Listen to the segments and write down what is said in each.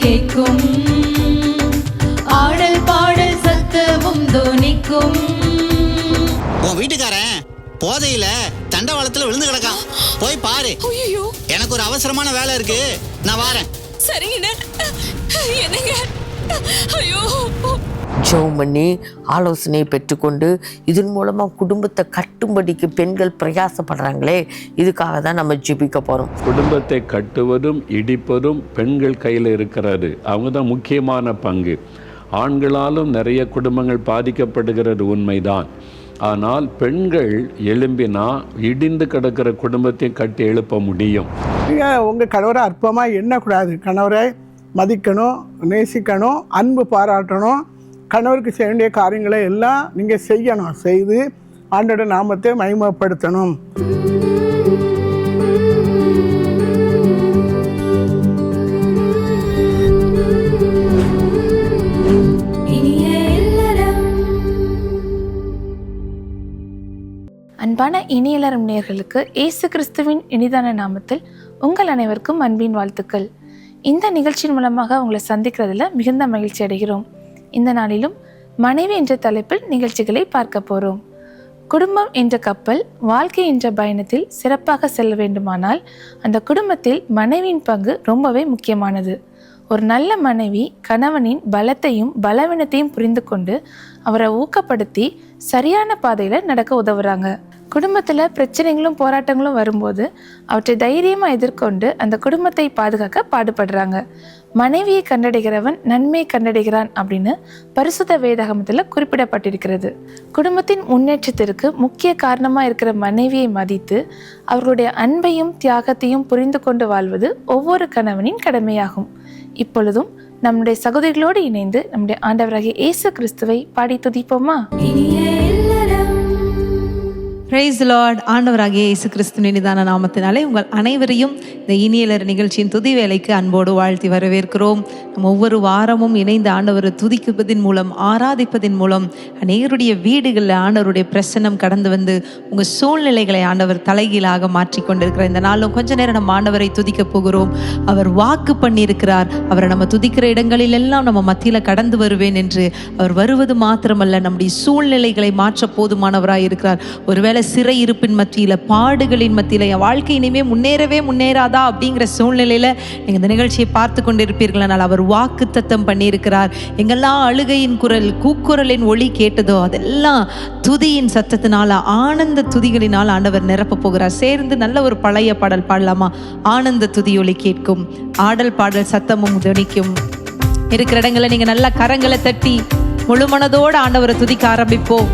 கேட்கும், ஆடல் பாடல் சத்தமும் தோனிக்கும். உன் வீட்டுக்காரன் போதையில தண்டவாளத்துல விழுந்து கிடக்கான், போய் பாரு. எனக்கு ஒரு அவசரமான வேலை இருக்கு, நான் வாரேன். சரிங்க. என்னங்க? ஐயோ, ஜெபம் பண்ணி ஆலோசனையை பெற்றுக்கொண்டு இதன் மூலமாக குடும்பத்தை கட்டும்படிக்கு பெண்கள் பிரயாசப்படுறாங்களே, இதுக்காக தான் நம்ம ஜெபிக்க போகிறோம். குடும்பத்தை கட்டுவதும் இடிப்பதும் பெண்கள் கையில் இருக்கிறது. அவங்க தான் முக்கியமான பங்கு. ஆண்களாலும் நிறைய குடும்பங்கள் பாதிக்கப்படுகிறது உண்மைதான். ஆனால் பெண்கள் எழும்பினா இடிந்து கிடக்கிற குடும்பத்தை கட்டி எழுப்ப முடியும். நீங்கள் உங்கள் கணவரை அற்பமாக எண்ணக்கூடாது. கணவரை மதிக்கணும், நேசிக்கணும், அன்பு பாராட்டணும். கணவருக்கு செய்ய வேண்டிய காரியங்களை எல்லாம் நீங்கள் செய்யணும். செய்து ஆண்டோட நாமத்தை மகிமைப்படுத்தணும். அன்பான இனியலரும் நேயர்களுக்கு இயேசு கிறிஸ்துவின் இனிதான நாமத்தில் உங்கள் அனைவருக்கும் அன்பின் வாழ்த்துக்கள். இந்த நிகழ்ச்சியின் மூலமாக உங்களை சந்திக்கிறதுல மிகுந்த மகிழ்ச்சி அடைகிறோம். இந்த நாளிலும் மனைவி என்ற தலைப்பில் நிகழ்ச்சிகளை பார்க்க போகிறோம். குடும்பம் என்ற கப்பல் வாழ்க்கை என்ற பயணத்தில் சிறப்பாக செல்ல வேண்டுமானால் அந்த குடும்பத்தில் மனைவியின் பங்கு ரொம்பவே முக்கியமானது. ஒரு நல்ல மனைவி கணவனின் பலத்தையும் பலவீனத்தையும் புரிந்து கொண்டு அவரை ஊக்கப்படுத்தி சரியான பாதையில் நடக்க உதவுறாங்க. குடும்பத்தில் பிரச்சனைகளும் போராட்டங்களும் வரும்போது அவற்றை தைரியமாக எதிர்கொண்டு அந்த குடும்பத்தை பாதுகாக்க பாடுபடுறாங்க. மனைவியை கண்டடைகிறவன் நன்மை கண்டடைகிறான் அப்படின்னு பரிசுத்த வேதாகமத்தில் குறிப்பிடப்பட்டிருக்கிறது. குடும்பத்தின் முன்னேற்றத்திற்கு முக்கிய காரணமாக இருக்கிற மனைவியை மதித்து அவர்களுடைய அன்பையும் தியாகத்தையும் புரிந்து கொண்டு வாழ்வது ஒவ்வொரு கணவனின் கடமையாகும். இப்பொழுதும் நம்முடைய சகோதரிகளோடு இணைந்து நம்முடைய ஆண்டவராகிய இயேசு கிறிஸ்துவை பாடி துதிப்போமா? Praise the Lord. ஆண்டவராகிய இயேசு கிறிஸ்துவின் இனிதான நாமத்தினாலே உங்கள் அனைவரையும் இந்த இனியலர் நிகழ்ச்சியின் துதி வேலைக்கு அன்போடு வாழ்த்தி வரவேற்கிறோம். நம்ம ஒவ்வொரு வாரமும் இணைந்து ஆண்டவரை துதிக்குவதன் மூலம், ஆராதிப்பதன் மூலம் அநேகருடைய வீடுகளில் ஆண்டவருடைய பிரசன்னம் கடந்து வந்து உங்கள் சூழ்நிலைகளை ஆண்டவர் தலைகீழாக மாற்றி கொண்டிருக்கிறார். இந்த நாளும் கொஞ்ச நேரம் நம்ம ஆண்டவரை துதிக்க போகிறோம். அவர் வாக்கு பண்ணியிருக்கிறார், அவரை நம்ம துதிக்கிற இடங்களிலெல்லாம் நம்ம மத்தியில் கடந்து வருவேன் என்று. அவர் வருவது மாத்திரமல்ல, நம்முடைய சூழ்நிலைகளை மாற்ற போதுமானவராய் இருக்கிறார். ஒருவேளை சிறை இருப்பின் மத்தியில, பாடுகளின் மத்தியில, என் வாழ்க்கை இனிமே முன்னேறாதா அப்படிங்கிற சூழ்நிலையில நீங்க இந்த நிகழ்ச்சியை பார்த்து கொண்டிருப்பீர்களானால் அவர் வாக்கு தத்தம் பண்ணியிருக்கிறார். எங்கெல்லாம் அழுகையின் குரல், கூக்குரலின் ஒளி கேட்டதோ அதெல்லாம் துதியின் சத்தத்தினால, ஆனந்த துதிகளினால் ஆண்டவர் நிரப்ப போகிறார். சேர்ந்து நல்ல ஒரு பழைய பாடல் பாடலாமா? ஆனந்த துதி ஒளி கேட்கும், ஆடல் பாடல் சத்தமும் துணிக்கும். இருக்கிற இடங்களை நீங்க நல்ல கரங்களை தட்டி முழு மனதோடு ஆண்டவரை துதிக்க ஆரம்பிப்போம்.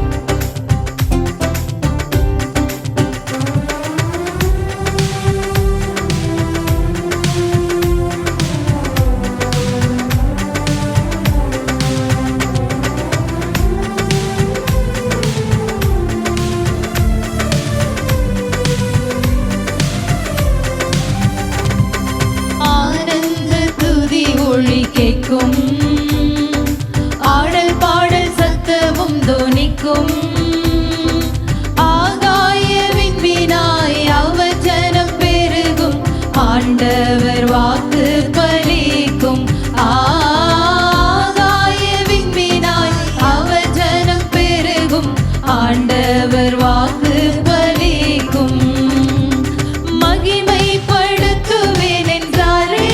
கேட்கும், ஆடல் பாடல் சத்தமும் தோனிக்கும். ஆகாய விண்மீனாய் அவர் ஜனம் பெருகும், ஆண்டவர் வாக்கு பலிக்கும். ஆகாய விண்மீனாய் அவர் ஜனம் பெருகும், ஆண்டவர் வாக்கு பலிக்கும். மகிமைப்படுத்துவேன் என்றாரே,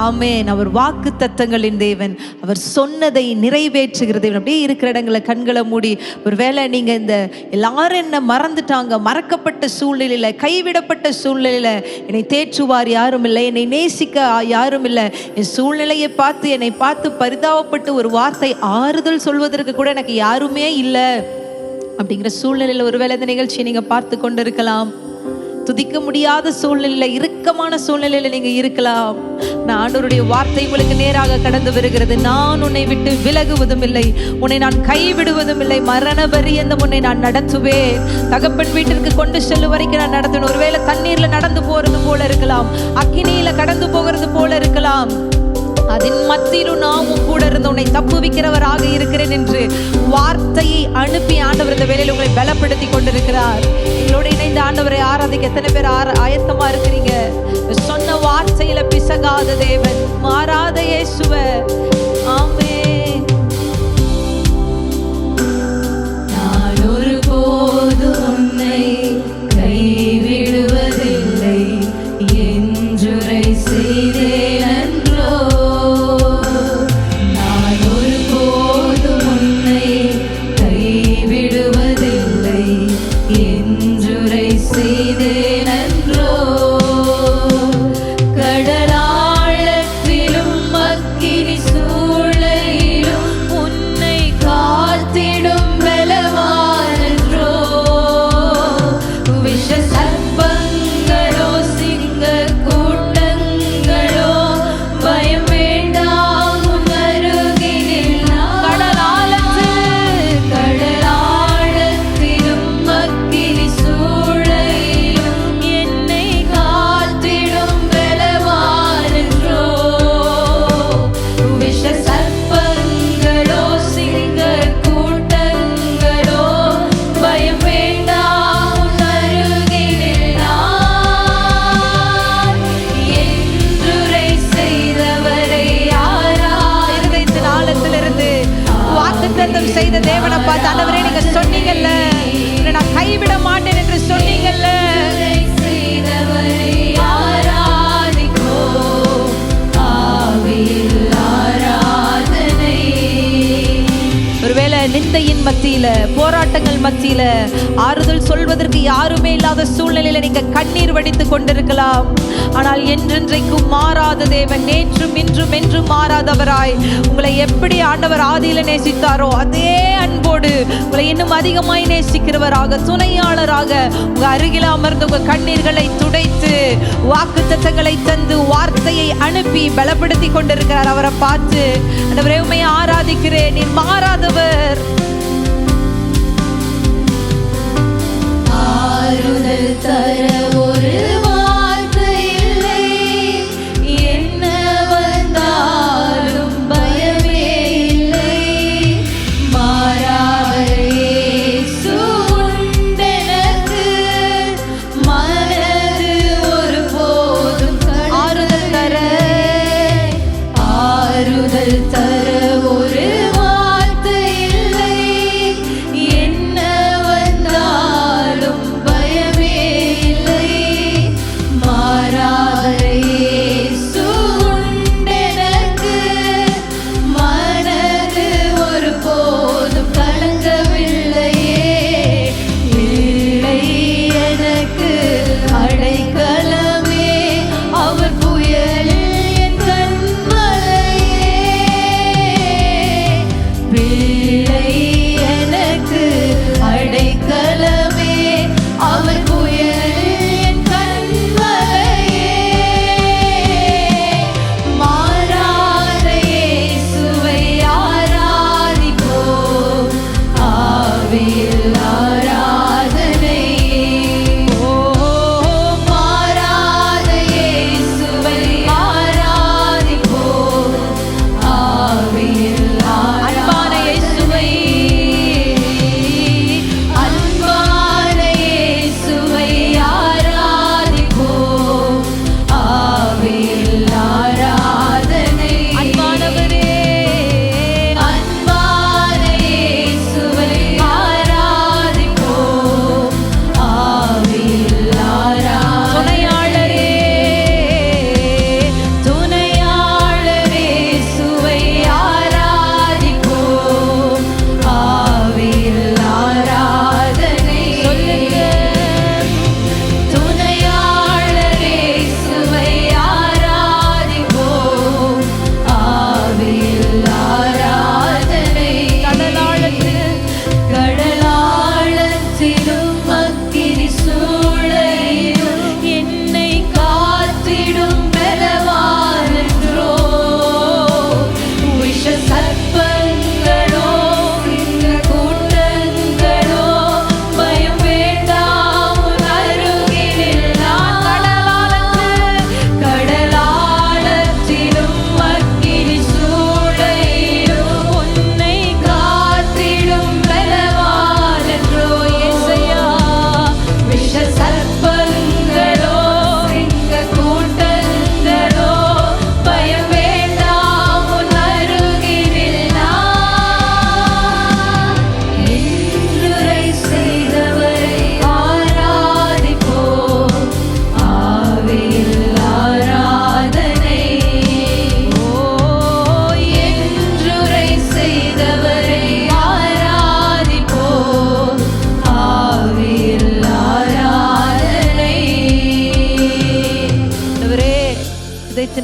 ஆமென். அவர் வாக்கு தத்தங்களின் தேவன், அவர் சொன்னதை நிறைவேற்றுகிற தேவன். அப்படியே இருக்கிற இடங்களை கண்களை மூடி, ஒருவேளை நீங்க இந்த எல்லாரும் என்ன மறந்துட்டாங்க, மறக்கப்பட்ட சூழ்நிலையில, கைவிடப்பட்ட சூழ்நிலையில, என்னை தேற்றுவார் யாரும் இல்லை, என்னை நேசிக்க யாரும் இல்லை, என் சூழ்நிலையை பார்த்து என்னை பார்த்து பரிதாபப்பட்டு ஒரு வார்த்தை ஆறுதல் சொல்வதற்கு கூட எனக்கு யாருமே இல்லை அப்படிங்கிற சூழ்நிலையில ஒருவேளை இந்த நிகழ்ச்சியை நீங்க பார்த்து கொண்டு இருக்கலாம். துதிக்க முடியாத சூழ்நிலையில, இறுக்கமான சூழ்நிலையில நீங்க இருக்கலாம். நான் ஆண்டவருடைய வார்த்தை உங்களுக்கு நேராக கடந்து வருகிறது. நான் உன்னை விட்டு விலகுவதும் இல்லை, உன்னை நான் கைவிடுவதும் இல்லை, மரண பரியந்தம் உன்னை நான் நடத்துவேன். தகப்பன் வீட்டிற்கு கொண்டு செல்லும் வரைக்கும் நான் நடத்துவேன். ஒருவேளை தண்ணீர்ல நடந்து போறது போல இருக்கலாம், அக்கினியில கடந்து போகிறது போல இருக்கலாம். அதன் மத்தியிலும் நாமும் கூட இருந்து உன்னை தப்புவிக்கிறவராக இருக்கிறேன் என்று வார்த்தையை அனுப்பி ஆண்டவர் இந்த வேளையில் உங்களை பலப்படுத்தி கொண்டிருக்கிறார். எங்களோட இணைந்த ஆண்டவரை ஆராதிக்க எத்தனை பேர் ஆயத்தமா இருக்கிறீங்க? சொன்ன வார்த்தையில பிசகாத தேவன், மாறாத இயேசுவே. ஆமென். நான் ஒருபோதும் உன்னை கைவிடுவதில்லை என்றுரை செய்தேன். செய்த தேவனை பார்த்து, ஆண்டவரே நீங்க சொன்னீங்கல்ல நான் கைவிட மாட்டேன் என்று சொன்னீங்கல்ல. ஒருவேளை நிந்தையின் மத்தியில, போராட்டங்கள் மத்தியில ஆறுதல் சொல்வதற்கு யாருமே இல்லாத சூழ்நிலையில நீங்க கண்ணீர் வடித்து கொண்டிருக்கலாம். ஆனால் என்றென்றைக்கும் மாறாத தேவன், நேற்றும் இன்றும் என்றும் மாறாதவராய் உங்களை எப்படி ஆண்டவர் ஆதியில நேசித்தாரோ அதே அன்போடு உங்களை இன்னும் அதிகமாய் நேசிக்கிறவராக, துணையாளராக உங்க அருகில அமர்ந்து உங்க கண்ணீர்களை துடைத்து வாக்குத்தத்தங்களை தந்து வார்த்தையை அனுப்பி பலப்படுத்தி கொண்டிருக்கிறார். அவரை பார்த்து, ஆண்டவரே உம்மை ஆராதிக்கிறேன், நீர் மாறாதவர். ஆறுதல் தர ஒரு வார்த்தை இல்லை, என்ன வந்தாலும் பயமே இல்லை, மாறாத இயேசு உண்டெனக்கு, மனது ஒருபோதும் ஆறுதல் தர, ஆறுதல் தர ஒரு வார்த்தை இல்லை, என்ன வந்தாலும் பயமே இல்லை,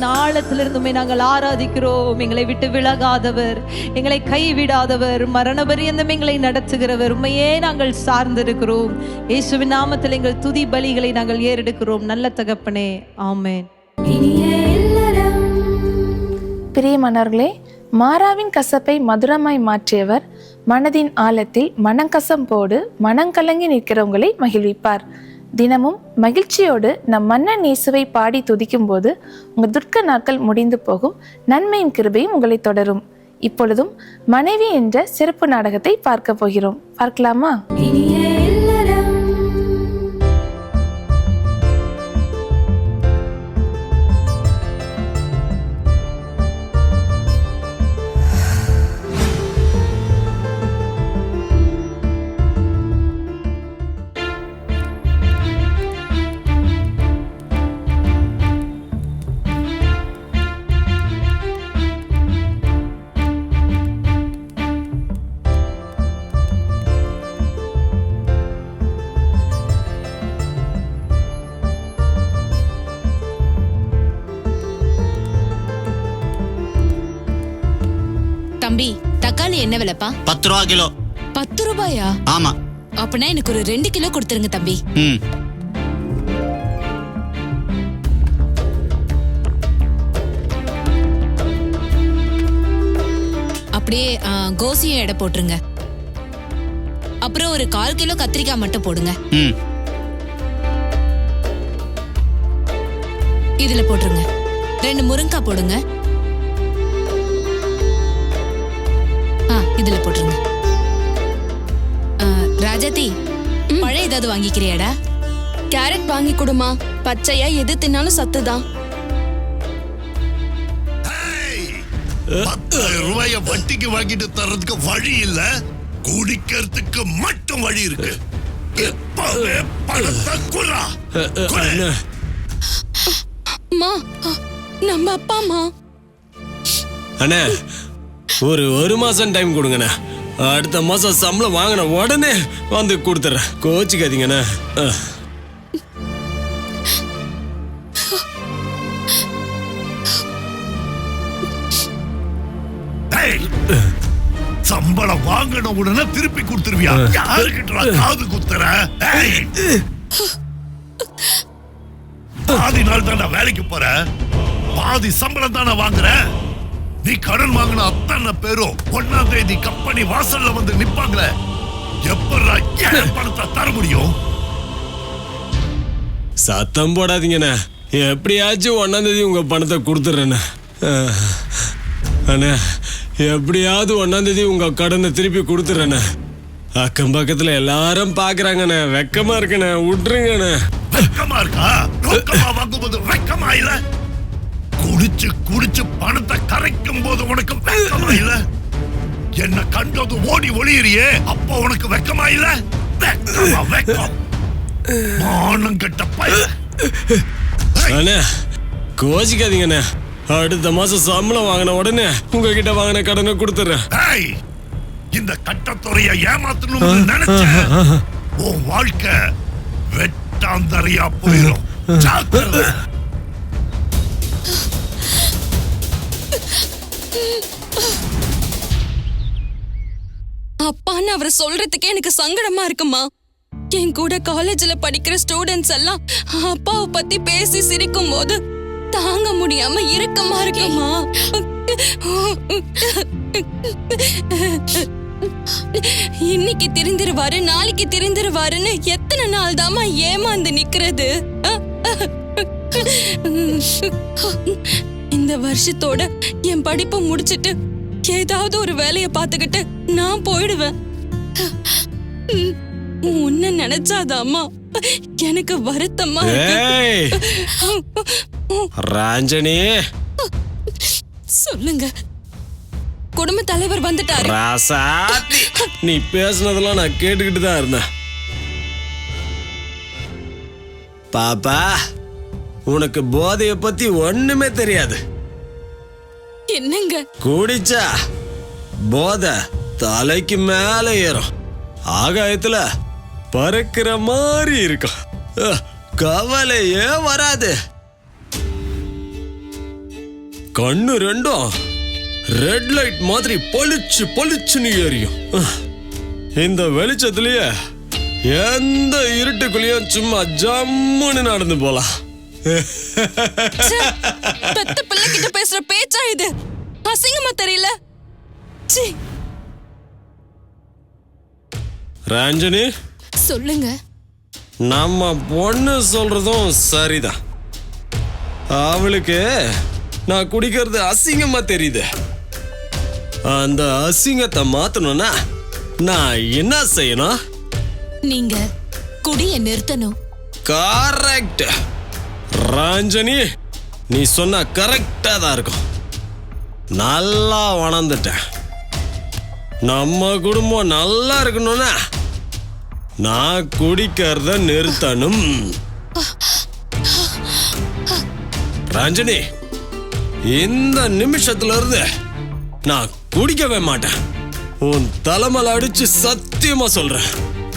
இருதயத்தின் ஆழத்திலிருந்துமே நாங்கள் ஆராதிக்கிறோம். எங்களை விட்டு விலகாதவர், எங்களை கைவிடாதவர், மரண பரியந்தம் எங்களை நடத்துகிறவர், உண்மையே நாங்கள் சார்ந்திருக்கிறோம். இயேசுவின் நாமத்தில் எங்கள் துதி பலிகளை நாங்கள் ஏறெடுக்கிறோம். நல்ல தகப்பனே, ஆமென். பிரியமானவர்களே, மாறாவின் கசப்பை மதுரமாய் மாற்றியவர் மனதின் ஆழத்தில் மனங்கசம்போடு மனங்கலங்கி நிற்கிறவங்களை மகிழ்விப்பார். தினமும் மகிழ்ச்சியோடு நம் மன்னன் இயேசுவை பாடி துதிக்கும் போது உங்கள் துர்க்க நாட்கள் முடிந்து போகும். நன்மையின் கிருபையும் உங்களை தொடரும். இப்பொழுதும் மனைவி என்ற சிறப்பு நாடகத்தை பார்க்க போகிறோம். பார்க்கலாமா? தம்பி, தக்காளி என்ன விலைப்பா? 10 ரூபா கிலோ. 10 ரூபாயா? ஆமா. அப்பனா எனக்கு ஒரு 2 கிலோ கொடுத்துருங்க தம்பி. அப்படியே கோசியும் எடை போட்டுருங்க. அப்புறம் ஒரு 1/4 கிலோ கத்திரிக்காய் மட்டும் போடுங்க. இதுல போட்டுருங்க. 2 முருங்கைக்காய் போடுங்க. இதுல போட்டுருங்க. ராஜாத்தி, பழம் ஏதாவது வாங்கிக்கிறியாடா? கேரட் வாங்கி கொடுமா. பச்சையா எது தின்னாலும் சத்துதான். 10,000 ரூபாய வட்டிக்கு வாங்கிட்டு தர்றதுக்கு வழி இல்ல, குடிக்கிறதுக்கு மட்டும் வழி இருக்கு. எப்பவே பணத்தை குறா. அம்மா, நம்ம அப்பா அம்மா. அண்ணே, ஒரு மாசம் டைம் கொடுங்கண்ணே. அடுத்த மாசம் சம்பளம் வாங்கின உடனே வந்து கொடுத்துறேன். கோச்சிக்காதீங்கண்ணே. சம்பளம் வாங்கின உடனே திருப்பி கொடுத்துருவியா? யாருக்கிட்ட காது குத்துற? பாதி நாள் தானே வேலைக்கு போற, பாதி சம்பளம் தானே வாங்குற. நீ கடன் வாங்கின அத்தனை பேரும் 1ஆம் தேதி கம்பெனி வாசல்ல வந்து நிப்பாங்களே, எப்படா என் பணத்தை தர முடியும்? சத்தம் போடாதீங்கண்ணே. எப்படியாச்சும் 1ஆம் தேதி உங்க பணத்தை கொடுத்துறேண்ணே. அண்ணே, எப்படியாவது 1ஆம் தேதி உங்க கடனை திருப்பி கொடுத்துறேண்ணே. அக்கம் பக்கத்துல எல்லாரும் பாக்குறாங்கண்ணே. வெக்கமா இருக்குண்ணே, விட்டுருங்கண்ணே. வெக்கமா இருக்கா? ரொக்கமா வாங்கும்போது வெக்கமா இல்ல? குடிச்சு குடிச்சு பணத்தை கரைக்கும் போது உனக்கு வெக்கமா இல்ல? என்ன கண்டது ஓடி ஒளியறியே, அப்ப உனக்கு வெக்கமா இல்ல? வெக்கமா? வெக்கம் மானம் கெட்ட பையன். அண்ணே, கோச்சிக்காதீங்கண்ணே. அடுத்த மாசம் சம்பளம் வாங்கின உடனே உங்ககிட்ட வாங்கின கடனை கொடுத்துறேன். இந்த கட்டத்துறைய ஏமாத்தணும்னு நினைச்ச உன் வாழ்க்கை வெட்டாந்தரையா போயிடும். ஜாக்கிரதை. அப்பான்னு அவரை சொல்றதுக்கே எனக்கு சங்கடமா இருக்குமா. என் கூட காலேஜ்ல படிக்கிற ஸ்டூடெண்ட்ஸ் எல்லாம் அப்பாவை பத்தி பேசி சிரிக்கும் போது தாங்க முடியாம இறுக்கமா இருக்குமா. இன்னைக்கு திருந்திருவாரு, நாளைக்கு திருந்திருவாருன்னு எத்தனை நாள் தாமா ஏமாந்து நிக்கிறது. இந்த வருஷத்தோட என் படிப்பை முடிச்சிட்டு ஏதாவது ஒரு வேலைய பாத்துக்கிட்டு நான் போயிடுவேன். உன்ன நினைச்சாதாமா எனக்கு வருத்தமா ராஞ்சனி. சொல்லுங்க. குடும்ப தலைவர் வந்துட்டாரு. நீ பேசுனதெல்லாம் நான் கேட்டுக்கிட்டு தான் இருந்தேன். பாப்பா, உனக்கு போதைய பத்தி ஒண்ணுமே தெரியாது. என்னங்க? குடிச்சா போதை தலைக்கு மேல ஏறும், ஆகாயத்துல பறக்கிற மாதிரி இருக்கும், கவலையே வராது. கண்ணு ரெண்டும் ரெட் லைட் மாதிரி பொலிச்சு பொலிச்சுன்னு எரியும். இந்த வெளிச்சத்திலேயே எந்த இருட்டுக்குள்ளேயும் சும்மா ஜம்முன்னு நடந்து போலாம். பெத்த பிள்ளை கிட்ட பேசுற பேச்சா இது? அசிங்கமா தெரியல. ரஞ்சனி, சொல்லுங்க. நம்ம பொண்ணு சொல்றதும் சரிதான். அவளுக்கு நான் குடிக்கிறது அசிங்கமா தெரியுது. அந்த அசிங்கத்தை மாத்தணும்னா நான் என்ன செய்யணும்? நீங்க குடிய நிறுத்தணும். கரெக்ட் ரஞ்சனி, நீ சொன்ன கரெக்டா தான் இருக்கும். நல்லா வளர்ந்துட்டேன். நம்ம குடும்பம் நல்லா இருக்கணும்னா நான் குடிக்கிறத நிறுத்தணும். ரஞ்சனி, இந்த நிமிஷத்துல இருந்து நான் குடிக்கவே மாட்டேன். உன் தலைமையில அடிச்சு சத்தியமா சொல்றேன்,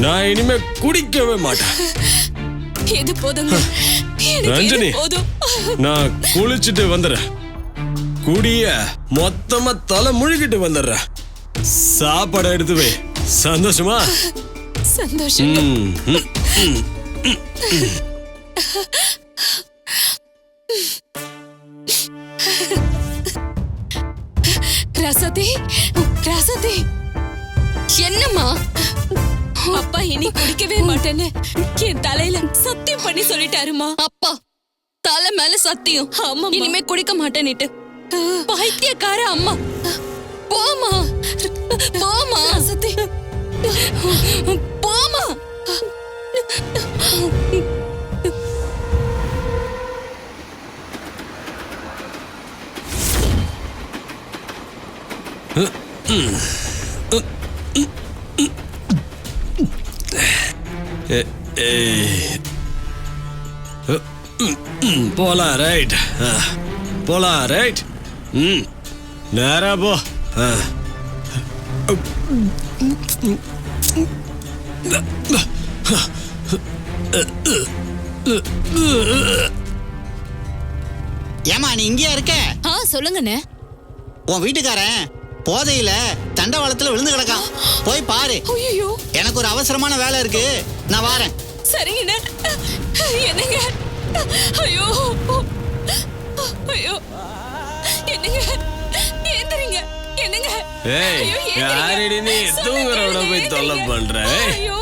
நான் இனிமே குடிக்கவே மாட்டேன். இது போதுங்க. ரஞ்சனி, நான் குளிச்சுட்டு வந்துடுறேன். குடிய மொத்தமா தலை முழுகிட்டு வந்துடுறேன். சாப்பாடு எடுத்து வை. சந்தோஷமா? சந்தோஷம். ரசதி, ரசதி, என்னம்மா? அப்பா இனி குடிக்கவே மாட்டேன்னு என் தலையில சத்தியம் பண்ணி சொல்லிட்டாருமா. அப்பா தலை மேல சத்தியம். ஆமா, இனிமே குடிக்க மாட்டேன்னுட்டு. பைத்தியக்கார அம்மா. போமா போமா சத்தி, போமா. போலாம். ரைட், போலாம். ரைட், நேரா போ. ஏமா நீ இங்கேயா இருக்க? சொல்லுங்கண்ணே. உன் வீட்டுக்காரன் போதையில தண்டவாளத்துல விழுந்து கிடக்கான். போய் பாரு. எனக்கு ஒரு அவசரமான வேலை இருக்கு, நான் வாரேன். சரிங்கண்ணே. என்னங்க? ஐயோ ஐயோ, என்னங்க? எந்திரிங்க. என்னங்க? யாரடி நீ தூங்குறவட போய் தொல்லை பண்ற? ஐயா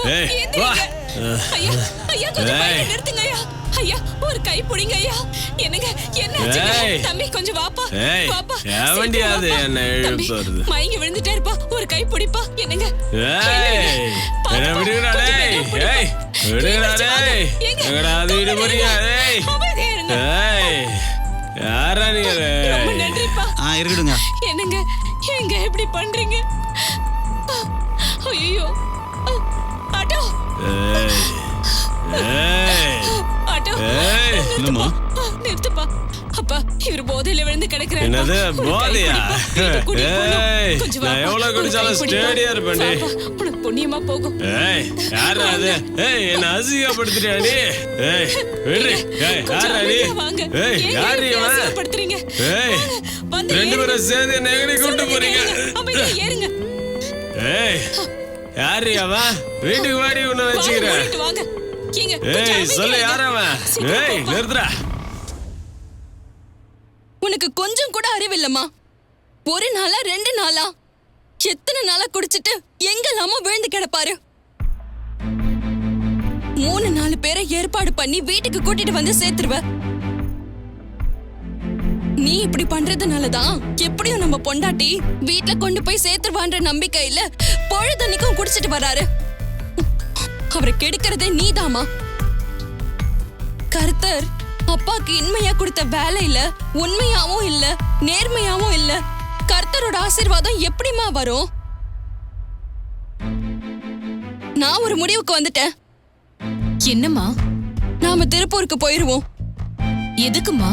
ஐயா, கொஞ்சம் பைய நிறுத்துங்க ஐயா. ஐயா ஒரு கை புடிங்க ஐயா. என்னங்க? என்ன தம்பி, கொஞ்சம் வாப்பா வாப்பா. ஏவண்டியாது என்ன எழுப்பு வருது. மயங்கி விழுந்துட்டே இருப்பா, ஒரு கை பிடிப்பா. என்னங்க? யாரா நீங்க? இருக்கட்டுங்க. என்னங்க எங்க எப்படி பண்றீங்க? ஐயோ, ஆட்டோ ஆட்டோ, நிறுத்துப்பா. அப்பா இவர் போதையில விழுந்து கிடக்குறாரு. என்னது போதையா? நான் எவ்வளவு குடிச்சாலும் ஸ்டேடியா இருப்பேன். உனக்கு புண்ணியமா போகும். யாரா அது? என்ன அசிங்கப்படுத்துறியா நீ? விடுறி. யாரா நீ? யாரு அசிங்கப்படுத்துறீங்க? ரெண்டு பேரும் சேர்ந்து என்ன எங்கடி கூட்டு போறீங்க? ஏறுங்க. யாரு அவன்? வீட்டுக்கு வாடி உன்னை வச்சுக்கிறேன். சொல்லு யார் அவன்? நிறுத்துறா. உனக்கு கொஞ்சம் கூட அறிவில்லம்மா. ஒரு நாளா 2 நாளா எத்தனை நாளா குடிச்சிட்டு எங்கெல்லாமோ விழுந்து கிடப்பாரு. 3-4 பேரை ஏற்பாடு பண்ணி வீட்டுக்கு கூட்டிட்டு வந்து சேர்த்துருவ. நீ இப்படி பண்றதுனாலதான் எப்படியும் நம்ம பொண்டாட்டி வீட்டுல கொண்டு போய் சேர்த்துருவான்ற நம்பிக்கையில பொழுதன்னைக்கும் குடிச்சிட்டு வராரு. அவரை கெடுக்கிறதே நீதாமா. கர்த்தர் அப்பாக்கு இன்மையா கொடுத்த வேலையில உண்மையாவும் இல்ல, நேர்மையாவும் இல்ல. கர்த்தரோட ஆசீர்வாதம் எப்படிமா வரும்? நான் ஒரு முடிவுக்கு வந்துட்டேன். என்னம்மா? நாம திருப்பூருக்கு போயிருவோம். எதுக்குமா?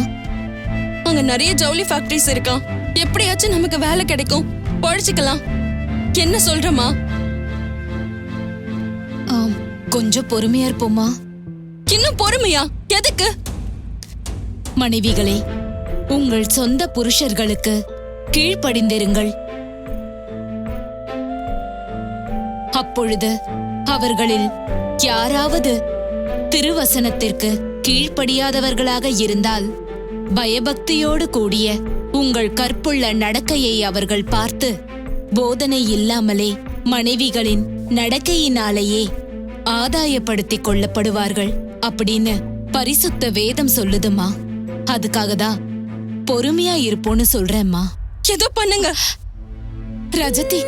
அங்க நிறைய ஜவுளி ஃபேக்டரிஸ் இருக்கான். எப்படியாச்சும் நமக்கு வேலை கிடைக்கும், பொழைச்சிக்கலாம். என்ன சொல்றமா? கொஞ்சம் பொறுமையா இருப்போமா? இன்னும் பொறுமையா? எதுக்கு? மனைவிகளே, உங்கள் சொந்த புருஷர்களுக்கு கீழ்ப்படிந்திருங்கள். அப்பொழுது அவர்களில் யாராவது திருவசனத்திற்கு கீழ்ப்படியாதவர்களாக இருந்தால் பயபக்தியோடு கூடிய உங்கள் கற்புள்ள நடக்கையை அவர்கள் பார்த்து போதனை இல்லாமலே மனைவிகளின் நடக்கையினாலேயே ஆதாயப்படுத்திக் கொள்ளப்படுவார்கள் அப்படின்னு பரிசுத்த வேதம் சொல்லுதுமா. அதுக்காக தான் பொறுமையா இருப்போன்னு சொல்றேம்மா. ஏதோ பண்ணுங்க ரஜதி.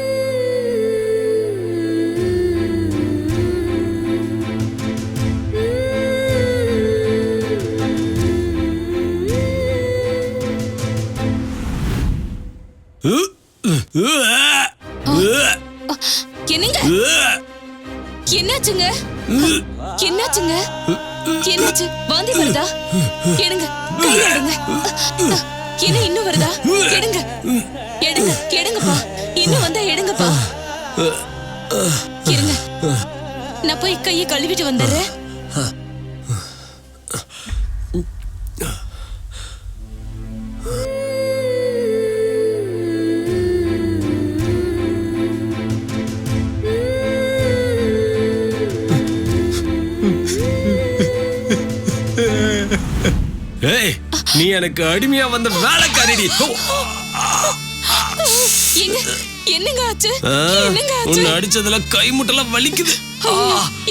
என்னங்க என்னாச்சுங்க? என்னாச்சுங்க? என்னாச்சு? வாந்தி வருதா? எடுங்க, கையில எடுங்க. என்ன இன்னும் வருதா? எடுங்க, எடுங்க, எடுங்கப்பா. இன்னும் வந்தா எடுங்கப்பா. இருங்க, நான் போய் கையை கழுவிட்டு வந்துடுறேன். ஏய், நீ எனக்கு அடிமையா வந்த வேலைக்காரிடி. என்னங்க ஆச்சு? என்னங்க ஆச்சு? உன்னை அடிச்சதுல கை முட்டெல்லாம் வலிக்குது.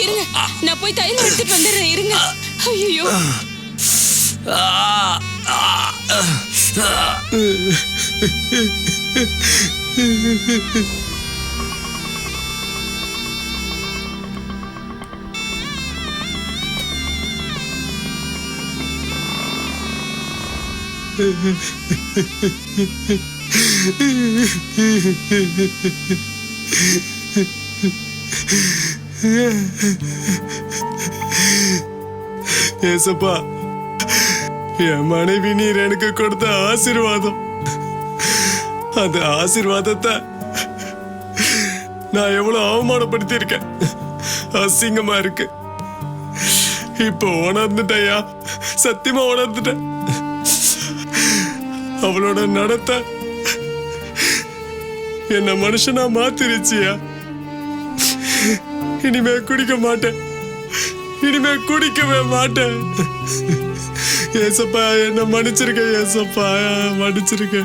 இருங்க, நான் போய் தைலம் எடுத்துட்டு வந்துடுறேன். இருங்க. ஐயோ, ஏசப்பா, என் மனைவி நீர் எனக்கு கொடுத்த ஆசீர்வாதம். அந்த ஆசீர்வாதத்தை நான் எவ்வளவு அவமானப்படுத்தி இருக்கேன். அசிங்கமா இருக்கு. இப்போ உணர்ந்துட்டயா, சத்தியமா உணர்ந்துட்டேன். அவளோட நடத்த என்ன மனுஷனா மாத்திருச்சியா. இனிமே குடிக்க மாட்டேன். இனிமே குடிக்கவே மாட்டேன். ஏசப்பா, என்ன மன்னிச்சிருக்க. ஏசப்பா, மன்னிச்சிருக்க.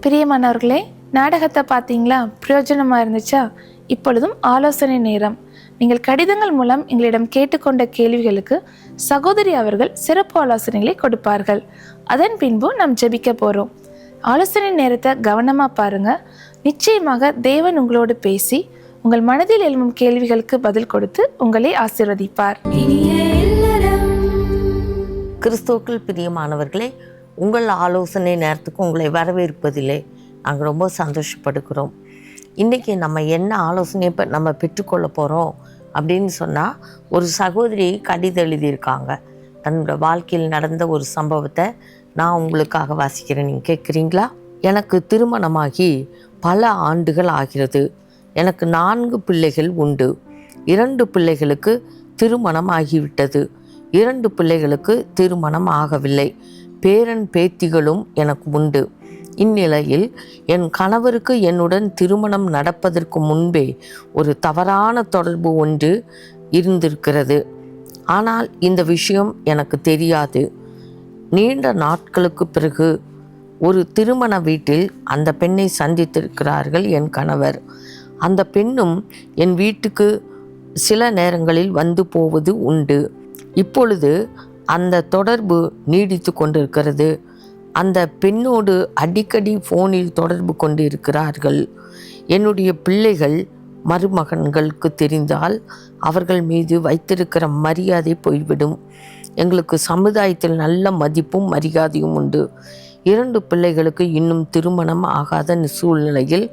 பிரியமானவர்களே, நாடகத்தை பார்த்தீங்களா? பிரயோஜனமாக இருந்துச்சா? இப்பொழுதும் ஆலோசனை நேரம். நீங்கள் கடிதங்கள் மூலம் எங்களிடம் கேட்டுக்கொண்ட கேள்விகளுக்கு சகோதரி அவர்கள் சிறப்பு ஆலோசனைகளை கொடுப்பார்கள். அதன் பின்பு நாம் ஜெபிக்க போகிறோம். ஆலோசனை நேரத்தை கவனமாக பாருங்கள். நிச்சயமாக தேவன் உங்களோடு பேசி உங்கள் மனதில் எழும்பும் கேள்விகளுக்கு பதில் கொடுத்து உங்களை ஆசீர்வதிப்பார். கிறிஸ்துவுக்குள் பிரியமானவர்களே, உங்கள் ஆலோசனை நேரத்துக்கு உங்களை வரவேற்பதிலே நாங்கள் ரொம்ப சந்தோஷப்படுகிறோம். இன்றைக்கி நம்ம என்ன ஆலோசனை நம்ம பெற்றுக்கொள்ள போகிறோம் அப்படின்னு சொன்னால், ஒரு சகோதரி கடிதம் எழுதியிருக்காங்க. தன்னோட வாழ்க்கையில் நடந்த ஒரு சம்பவத்தை நான் உங்களுக்காக வாசிக்கிறேன். நீங்கள் கேட்குறீங்களா? எனக்கு திருமணமாகி பல ஆண்டுகள் ஆகிறது. எனக்கு 4 பிள்ளைகள் உண்டு. 2 பிள்ளைகளுக்கு திருமணம் ஆகிவிட்டது. 2 பிள்ளைகளுக்கு திருமணம் ஆகவில்லை. பேரன் பேத்திகளும் எனக்கு உண்டு. இந்நிலையில் என் கணவருக்கு என்னுடன் திருமணம் நடப்பதற்கு முன்பே ஒரு தவறான தொடர்பு ஒன்று இருந்திருக்கிறது. ஆனால் இந்த விஷயம் எனக்கு தெரியாது. நீண்ட நாட்களுக்கு பிறகு ஒரு திருமண வீட்டில் அந்த பெண்ணை சந்தித்திருக்கிறார்கள் என் கணவர். அந்த பெண்ணும் என் வீட்டுக்கு சில நேரங்களில் வந்து போவது உண்டு. இப்பொழுது அந்த தொடர்பு நீடித்து கொண்டிருக்கிறது. அந்த பெண்ணோடு அடிக்கடி ஃபோனில் தொடர்பு கொண்டு இருக்கிறார்கள். என்னுடைய பிள்ளைகள் மருமகன்களுக்கு தெரிந்தால் அவர்கள் மீது வைத்திருக்கிற மரியாதை போய்விடும். எங்களுக்கு சமுதாயத்தில் நல்ல மதிப்பும் மரியாதையும் உண்டு. 2 பிள்ளைகளுக்கு இன்னும் திருமணம் ஆகாத சூழ்நிலையில்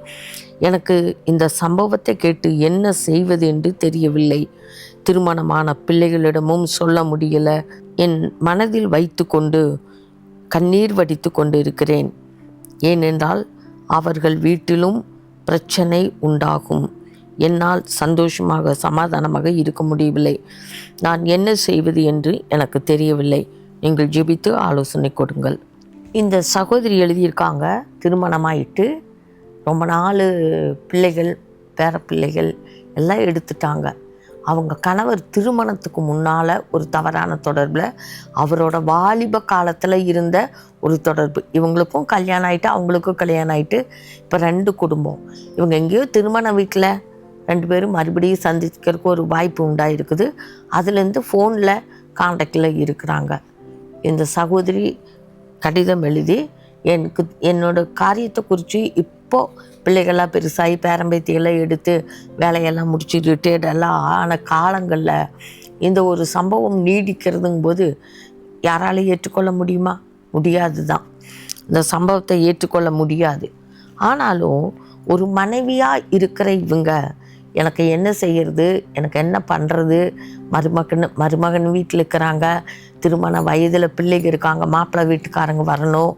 எனக்கு இந்த சம்பவத்தை கேட்டு என்ன செய்வது என்று தெரியவில்லை. திருமணமான பிள்ளைகளிடமும் சொல்ல முடியல. என் மனதில் வைத்து கொண்டு கண்ணீர் வடித்து கொண்டு இருக்கிறேன். ஏனென்றால் அவர்கள் வீட்டிலும் பிரச்சனை உண்டாகும். என்னால் சந்தோஷமாக சமாதானமாக இருக்க முடியவில்லை. நான் என்ன செய்வது என்று எனக்கு தெரியவில்லை. நீங்கள் ஜெபித்து ஆலோசனை கொடுங்கள். இந்த சகோதரி எழுதியிருக்காங்க, திருமணமாயிட்டு ரொம்ப நாள் பிள்ளைகள் பேரப்பிள்ளைகள் எல்லாம் எடுத்துட்டாங்க. அவங்க கணவர் திருமணத்துக்கு முன்னால் ஒரு தவறான தொடர்பில், அவரோட வாலிப காலத்தில் இருந்த ஒரு தொடர்பு, இவங்களுக்கும் கல்யாணம் ஆகிட்டு அவங்களுக்கும் கல்யாணம் ஆகிட்டு இப்போ 2 குடும்பம். இவங்க எங்கேயோ திருமண வீட்டில் 2 பேரும் மறுபடியும் சந்திக்கிறதுக்கு ஒரு வாய்ப்பு உண்டாயிருக்குது. அதுலேருந்து ஃபோனில் காண்டாக்டில் இருக்கிறாங்க. இந்த சகோதரி கடிதம் எழுதி எனக்கு என்னோடய காரியத்தை குறித்து இப்போது பிள்ளைகள்லாம் பெருசாகி பேரம்பேத்தியெல்லாம் எடுத்து வேலையெல்லாம் முடிச்சு ரிட்டையர்டெல்லாம் ஆன காலங்களில் இந்த ஒரு சம்பவம் நீடிக்கிறதுங்கும்போது யாராலையும் ஏற்றுக்கொள்ள முடியுமா? முடியாது தான். இந்த சம்பவத்தை ஏற்றுக்கொள்ள முடியாது. ஆனாலும் ஒரு மனைவியாக இருக்கிற இவங்க எனக்கு என்ன செய்கிறது, எனக்கு என்ன பண்ணுறது, மருமகன் வீட்டில் இருக்கிறாங்க, திருமண வயதில் பிள்ளைங்க இருக்காங்க, மாப்பிள்ளை வீட்டுக்காரங்க வரணும்.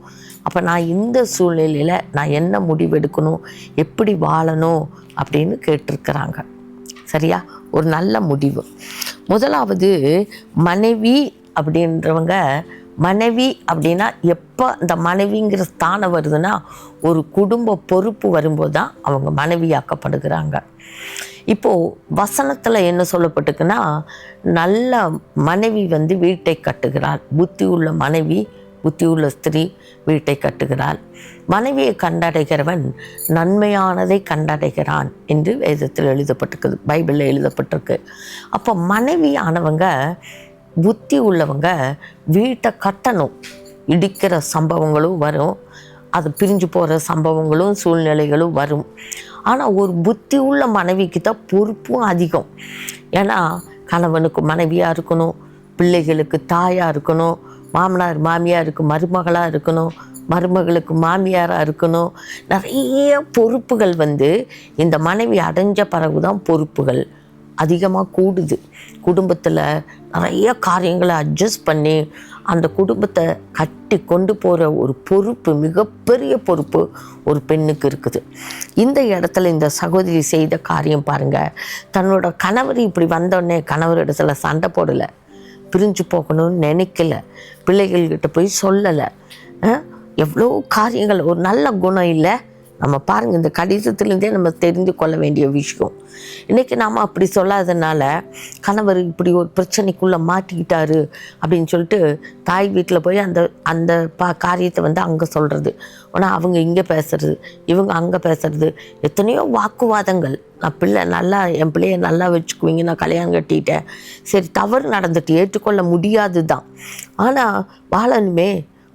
அப்போ நான் இந்த சூழ்நிலையில் நான் என்ன முடிவெடுக்கணும், எப்படி வாழணும் அப்படின்னு கேட்டிருக்கிறாங்க. சரியா? ஒரு நல்ல முடிவு. முதலாவது மனைவி அப்படின்றவங்க, மனைவி அப்படின்னா எப்போ அந்த மனைவிங்கிற ஸ்தானம் வருதுன்னா ஒரு குடும்ப பொறுப்பு வரும்போது தான் அவங்க மனைவியாக்கப்படுகிறாங்க. இப்போது வசனத்தில் என்ன சொல்லப்பட்டிருக்குன்னா, நல்ல மனைவி வீட்டை கட்டுகிறாள், புத்தி உள்ள மனைவி, புத்தி உள்ள ஸ்திரீ வீட்டை கட்டுகிறாள், மனைவியை கண்டடைகிறவன் நன்மையானதை கண்டடைகிறான் என்று வேதத்தில் எழுதப்பட்டிருக்குது, பைபிளில் எழுதப்பட்டிருக்கு. அப்போ மனைவியானவங்க, புத்தி உள்ளவங்க வீட்டை கட்டணும். இடிக்கிற சம்பவங்களும் வரும், அது பிரிஞ்சு போகிற சம்பவங்களும் சூழ்நிலைகளும் வரும். ஆனால் ஒரு புத்தி உள்ள மனைவிக்கு தான் பொறுப்பும் அதிகம். ஏன்னா கணவனுக்கு மனைவியாக இருக்கணும், பிள்ளைகளுக்கு தாயாக இருக்கணும், மாமனார் மாமியாருக்கு மருமகளாக இருக்கணும், மருமகளுக்கு மாமியாராக இருக்கணும். நிறைய பொறுப்புகள் இந்த மனைவி அடைஞ்ச பிறகு தான் பொறுப்புகள் அதிகமாக கூடுது. குடும்பத்தில் நிறைய காரியங்களை அட்ஜஸ்ட் பண்ணி அந்த குடும்பத்தை கட்டி கொண்டு போகிற ஒரு பொறுப்பு, மிகப்பெரிய பொறுப்பு ஒரு பெண்ணுக்கு இருக்குது. இந்த இடத்துல இந்த சகோதரி செய்த காரியம் பாருங்கள். தன்னோட கணவர் இப்படி வந்தோடனே கணவர் இடத்துல சண்டை போடலை, பிரிஞ்சு போகணும்னு நினைக்கல, பிள்ளைகள்கிட்ட போய் சொல்லலை. எவ்வளோ காரியங்கள், ஒரு நல்ல குணம் இல்லை. நம்ம பாருங்கள், இந்த கடிதத்துலேருந்தே நம்ம தெரிந்து கொள்ள வேண்டிய விஷயம். இன்றைக்கி நாம் அப்படி சொல்லாதனால கணவர் இப்படி ஒரு பிரச்சனைக்குள்ளே மாட்டிக்கிட்டாரு அப்படின்னு சொல்லிட்டு தாய் வீட்டில் போய் அந்த காரியத்தை அங்கே சொல்கிறது. ஆனால் அவங்க இங்கே பேசுறது, இவங்க அங்கே பேசுறது, எத்தனையோ வாக்குவாதங்கள். நான் என் பிள்ளைய நல்லா வச்சுக்குவீங்க, நான் கல்யாணம் கட்டிட்டேன், சரி தவறு நடந்துட்டு ஏற்றுக்கொள்ள முடியாது தான். ஆனால் வாழணுமே,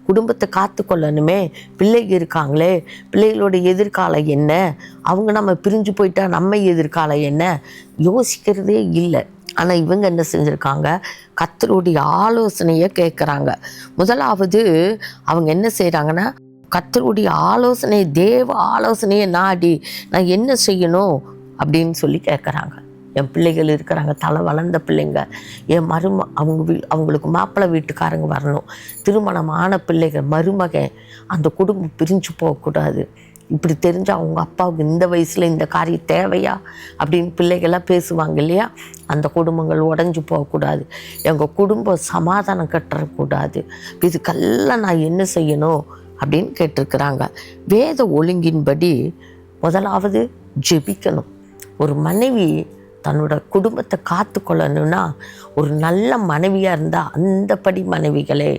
குடும்பத்தை காத்து கொள்ளணுமே, பிள்ளைங்க இருக்காங்களே, பிள்ளைகளோட எதிர்காலம் என்ன, அவங்க நம்ம பிரிஞ்சு போயிட்டா நம்ம எதிர்காலம் என்ன, யோசிக்கிறதே இல்லை. ஆனால் இவங்க என்ன செஞ்சுருக்காங்க, கர்த்தருடைய ஆலோசனையை கேட்குறாங்க. முதலாவது அவங்க என்ன செய்கிறாங்கன்னா, கர்த்தருடைய ஆலோசனை, தேவ ஆலோசனையை நாடி நான் என்ன செய்யணும் அப்படின்னு சொல்லி கேட்குறாங்க. என் பிள்ளைகள் இருக்கிறாங்க, தலை வளர்ந்த பிள்ளைங்க, என் அவங்களுக்கு மாப்பிள்ளை வீட்டுக்காரங்க வரணும், திருமணமான பிள்ளைகள், மருமகன், அந்த குடும்பம் பிரிஞ்சு போகக்கூடாது. இப்படி தெரிஞ்சால் அவங்க அப்பாவுக்கு இந்த வயசில் இந்த காரியம் தேவையா அப்படின்னு பிள்ளைகளாக பேசுவாங்க இல்லையா? அந்த குடும்பங்கள் உடஞ்சி போகக்கூடாது, எங்கள் குடும்பம் சமாதானம் கட்டக்கூடாது, இதுக்கெல்லாம் நான் என்ன செய்யணும் அப்படின்னு கேட்டிருக்கிறாங்க. வேத ஒழுங்கின்படி முதலாவது ஜெபிக்கணும். ஒரு மனைவி தன்னோட குடும்பத்தை காத்து கொள்ளணும்னா ஒரு நல்ல மனைவியாக இருந்தால், அந்தபடி மனைவிகளே